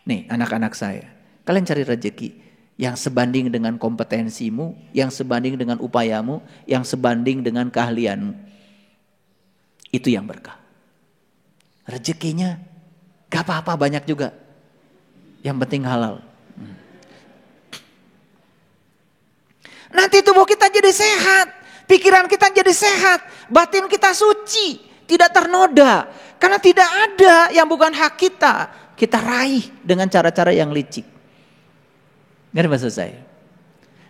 Nih anak-anak saya, kalian cari rezeki yang sebanding dengan kompetensimu, yang sebanding dengan upayamu, yang sebanding dengan keahlianmu. Itu yang berkah. Rezekinya gak apa-apa banyak juga. Yang penting halal. Nanti tubuh kita jadi sehat. Pikiran kita jadi sehat. Batin kita suci. Tidak ternoda. Karena tidak ada yang bukan hak kita. Kita raih dengan cara-cara yang licik. Ngerti maksud saya?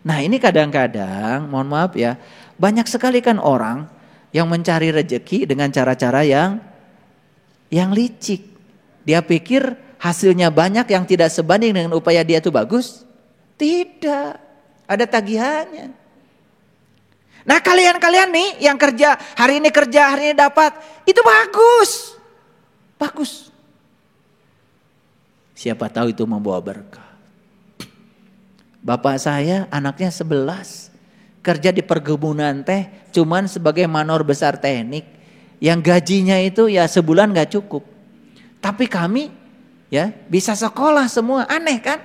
Nah ini kadang-kadang, mohon maaf ya. Banyak sekali kan orang yang mencari rezeki dengan cara-cara yang licik. Dia pikir hasilnya banyak yang tidak sebanding dengan upaya dia itu bagus. Tidak. ada tagihannya. Nah kalian-kalian nih yang kerja, hari ini dapat, itu bagus. Bagus. Siapa tahu itu membawa berkah. Bapak saya anaknya 11. Kerja di perkebunan teh cuman sebagai manor besar teknik. Yang gajinya itu ya sebulan gak cukup. Tapi kami ya bisa sekolah semua, aneh kan?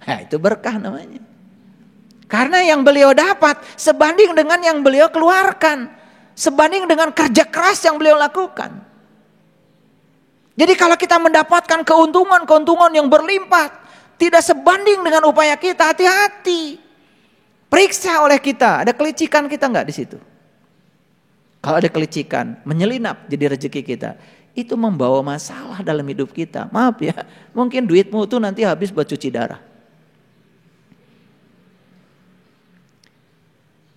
Nah, itu berkah namanya. Karena yang beliau dapat sebanding dengan yang beliau keluarkan. Sebanding dengan kerja keras yang beliau lakukan. Jadi kalau kita mendapatkan keuntungan yang berlimpah. Tidak sebanding dengan upaya kita, hati-hati. Periksa oleh kita, ada kelicikan kita enggak di situ? Kalau ada kelicikan, menyelinap jadi rezeki kita. Itu membawa masalah dalam hidup kita. Maaf ya, mungkin duitmu tuh nanti habis buat cuci darah.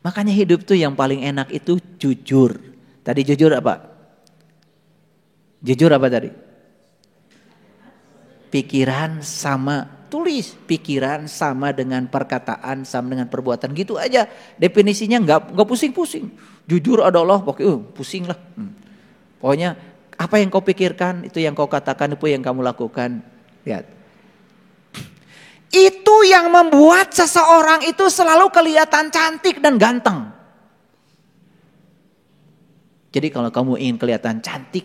Makanya hidup tuh yang paling enak itu jujur. Tadi jujur apa? Jujur apa tadi? Pikiran sama, tulis. Pikiran sama dengan perkataan, sama dengan perbuatan. Gitu aja. Definisinya enggak pusing-pusing. Jujur adalah pokoknya pusing lah. Pokoknya apa yang kau pikirkan, itu yang kau katakan, itu yang kamu lakukan. Lihat. Itu yang membuat seseorang itu selalu kelihatan cantik dan ganteng. Jadi kalau kamu ingin kelihatan cantik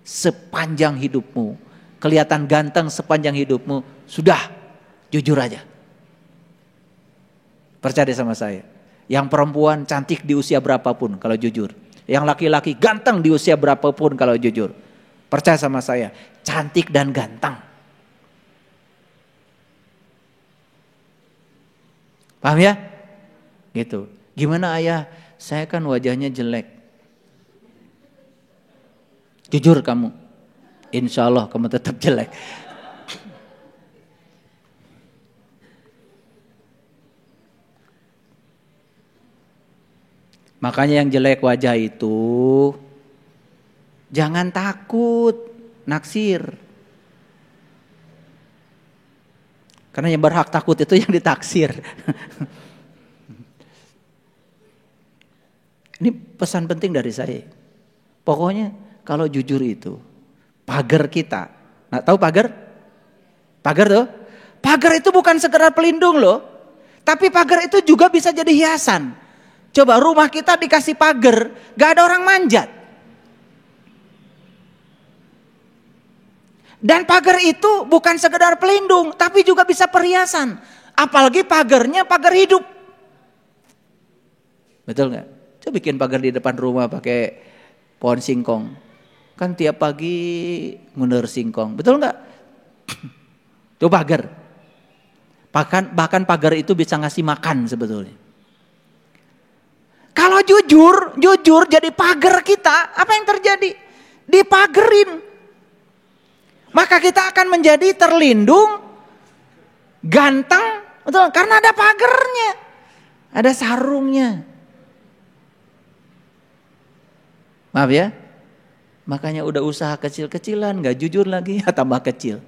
sepanjang hidupmu, kelihatan ganteng sepanjang hidupmu, sudah jujur aja. Percaya sama saya. Yang perempuan cantik di usia berapapun kalau jujur. Yang laki-laki ganteng di usia berapapun kalau jujur. Percaya sama saya, cantik dan ganteng. Paham ya? Gitu. Gimana ayah? Saya kan wajahnya jelek. Jujur kamu. Insya Allah kamu tetap jelek. Makanya yang jelek wajah itu jangan takut naksir. Karena yang berhak takut itu yang ditaksir. Ini pesan penting dari saya. Pokoknya kalau jujur itu, pagar kita. Nah, tahu pagar? Pagar tuh? Pagar itu bukan sekedar pelindung loh. Tapi pagar itu juga bisa jadi hiasan. Coba rumah kita dikasih pagar, gak ada orang manjat. Dan pagar itu bukan sekedar pelindung, tapi juga bisa perhiasan. Apalagi pagarnya pagar hidup. Betul gak? Coba bikin pagar di depan rumah pakai pohon singkong. Kan tiap pagi ngundur singkong. Betul gak? Itu pagar. Bahkan pagar itu bisa ngasih makan sebetulnya. Kalau jujur jadi pagar kita, apa yang terjadi? Dipagerin. Maka kita akan menjadi terlindung, ganteng, betul? Karena ada pagarnya, ada sarungnya. Maaf ya, makanya udah usaha kecil-kecilan, gak jujur lagi, ya tambah kecil.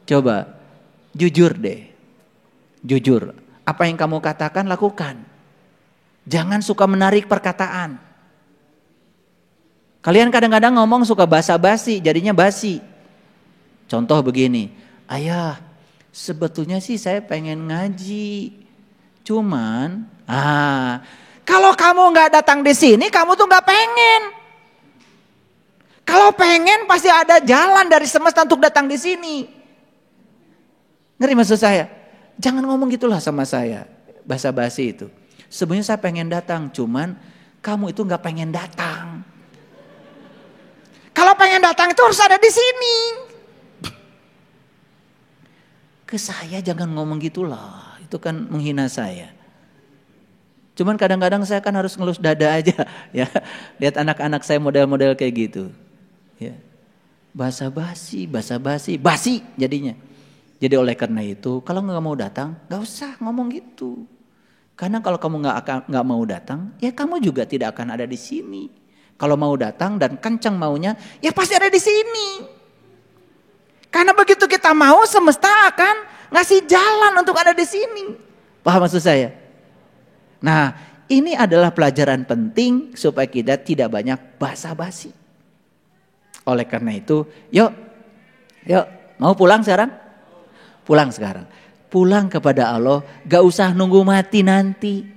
Coba, jujur deh, jujur. Apa yang kamu katakan, lakukan. Jangan suka menarik perkataan. Kalian kadang-kadang ngomong suka basa-basi, jadinya basi. Contoh begini, ayah sebetulnya sih saya pengen ngaji. Cuman, kalau kamu gak datang di sini, kamu tuh gak pengen. Kalau pengen pasti ada jalan dari semesta untuk datang di sini. Ngerti maksud saya? Jangan ngomong gitulah sama saya, basa-basi itu. Sebenarnya saya pengen datang, cuman kamu itu gak pengen datang. Kalau pengen datang itu harus ada di sini. Ke saya jangan ngomong gitulah. Itu kan menghina saya. Cuman kadang-kadang saya kan harus ngelus dada aja. Ya, lihat anak-anak saya model-model kayak gitu. Ya. Basa-basi jadinya. Jadi oleh karena itu, kalau nggak mau datang, nggak usah ngomong gitu. Karena kalau kamu nggak mau datang, ya kamu juga tidak akan ada di sini. Kalau mau datang dan kencang maunya, ya pasti ada di sini. Karena begitu kita mau, semesta akan ngasih jalan untuk ada di sini. Paham maksud saya? Nah, ini adalah pelajaran penting supaya kita tidak banyak basa-basi. Oleh karena itu, yuk mau pulang sekarang? Pulang sekarang. Pulang kepada Allah, gak usah nunggu mati nanti.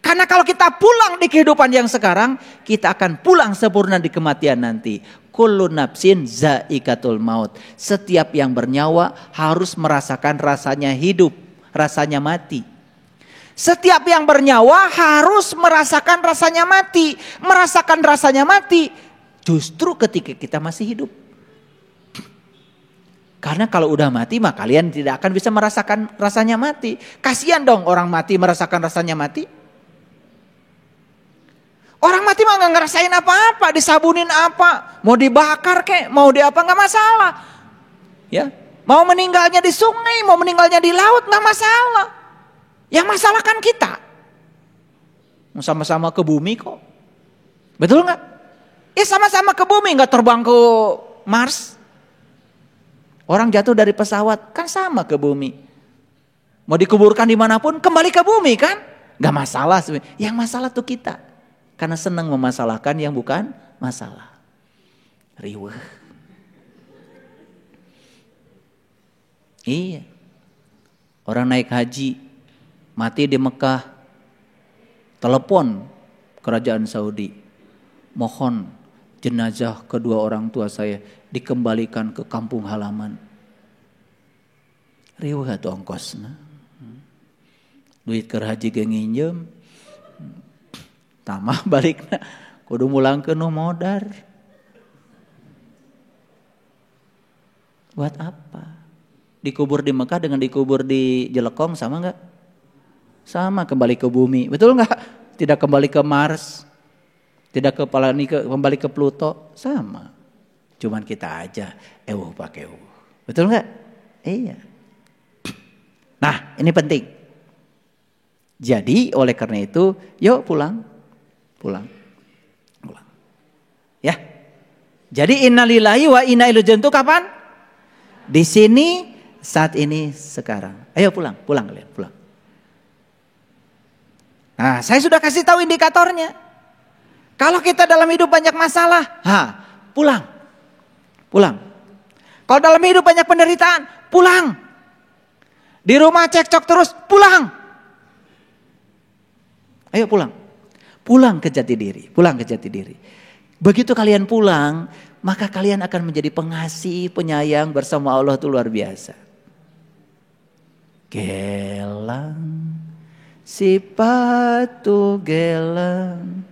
Karena kalau kita pulang di kehidupan yang sekarang, kita akan pulang sempurna di kematian nanti. Kullu nafsin zaikatul maut. Setiap yang bernyawa harus merasakan rasanya hidup, rasanya mati. Setiap yang bernyawa harus merasakan rasanya mati. Merasakan rasanya mati justru ketika kita masih hidup. Karena kalau udah mati mah kalian tidak akan bisa merasakan rasanya mati. Kasihan dong orang mati merasakan rasanya mati. Orang mati mah gak ngerasain apa-apa, disabunin apa, mau dibakar kek, mau di apa gak masalah. Ya, mau meninggalnya di sungai, mau meninggalnya di laut gak masalah. Yang masalah kan kita. Sama-sama ke bumi kok. Betul gak? Ya sama-sama ke bumi, gak terbang ke Mars. Orang jatuh dari pesawat kan sama ke bumi. Mau dikuburkan dimanapun kembali ke bumi kan? Gak masalah sebenarnya. Yang masalah tuh kita. Karena senang memasalahkan yang bukan masalah. Riweh. Iya. Orang naik haji. Mati di Mekah. Telepon kerajaan Saudi. Mohon jenazah kedua orang tua saya dikembalikan ke kampung halaman. Riweh atuh ongkosna. Duit keur haji ge nginjem. Tamah balikna kudu mulangkeun nu modar. Buat apa? Dikubur di Mekah dengan dikubur di Jelekong sama enggak? Sama, kembali ke bumi. Betul enggak? Tidak kembali ke Mars. Tidak kembali ke Pluto, sama. Cuman kita aja pakai Betul enggak? Iya. Nah, ini penting. Jadi oleh karena itu, yuk pulang. Ya. Jadi innalillahi wa inna ilaihi raji'un kapan? Di sini, saat ini, sekarang. Ayo pulang kalian, pulang. Nah, saya sudah kasih tahu indikatornya. Kalau kita dalam hidup banyak masalah, pulang. Kalau dalam hidup banyak penderitaan, pulang. Di rumah cekcok terus, pulang. Ayo pulang. Pulang ke jati diri. Begitu kalian pulang, maka kalian akan menjadi pengasih, penyayang bersama Allah itu luar biasa. Gelang, sipatu gelang.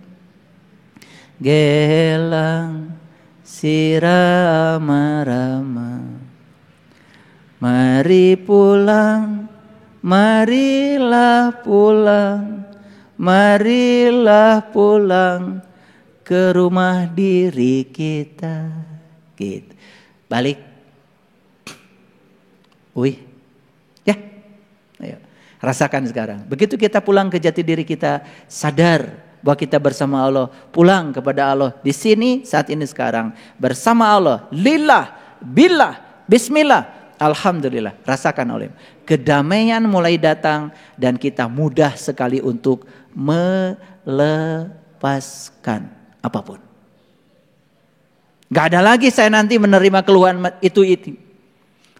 Gelang si rama-rama. Mari pulang, marilah pulang. Marilah pulang ke rumah diri kita. Gitu. Balik. Ya. Ayo. Rasakan sekarang. Begitu kita pulang ke jati diri kita, sadar bahwa kita bersama Allah, pulang kepada Allah di sini saat ini sekarang bersama Allah. Lillah, billah, bismillah, alhamdulillah. Rasakan oleh kedamaian mulai datang dan kita mudah sekali untuk melepaskan apapun. Gak ada lagi saya nanti menerima keluhan itu.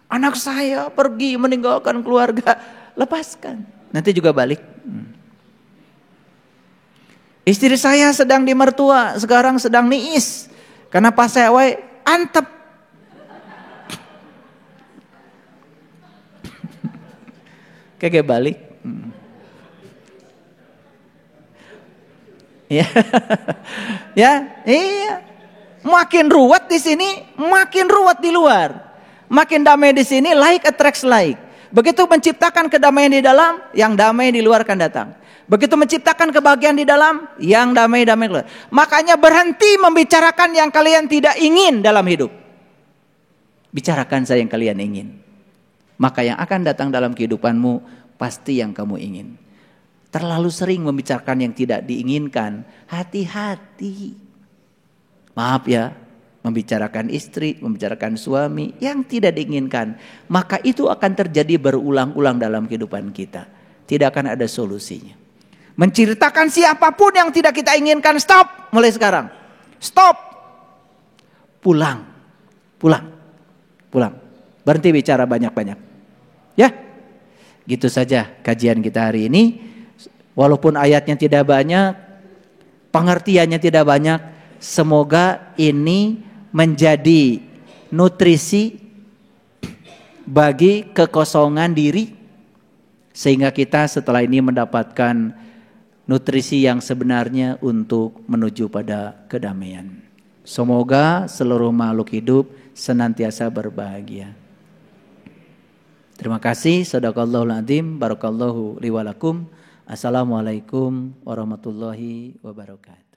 Anak saya pergi meninggalkan keluarga, lepaskan. Nanti juga balik. Istri saya sedang di mertua, sekarang sedang niis. Karena pas saya antep. Kayak balik. Ya, iya. Makin ruwet di sini, makin ruwet di luar. Makin damai di sini, like attracts like. Begitu menciptakan kedamaian di dalam, yang damai di luar akan datang. Begitu menciptakan kebahagiaan di dalam, yang damai-damai keluar. Makanya berhenti membicarakan yang kalian tidak ingin dalam hidup. Bicarakan saja yang kalian ingin. Maka yang akan datang dalam kehidupanmu pasti yang kamu ingin. Terlalu sering membicarakan yang tidak diinginkan, hati-hati. Maaf ya, membicarakan istri, membicarakan suami yang tidak diinginkan, maka itu akan terjadi berulang-ulang dalam kehidupan kita. Tidak akan ada solusinya. Menceritakan siapapun yang tidak kita inginkan, stop mulai sekarang. Stop. Pulang. Berhenti bicara banyak-banyak. Ya. Gitu saja kajian kita hari ini. Walaupun ayatnya tidak banyak, pengertiannya tidak banyak, semoga ini menjadi nutrisi bagi kekosongan diri, sehingga kita setelah ini mendapatkan nutrisi yang sebenarnya untuk menuju pada kedamaian. Semoga seluruh makhluk hidup senantiasa berbahagia. Terima kasih. Shadaqallahul adzim. Barakallahu li wa lakum. Assalamualaikum warahmatullahi wabarakatuh.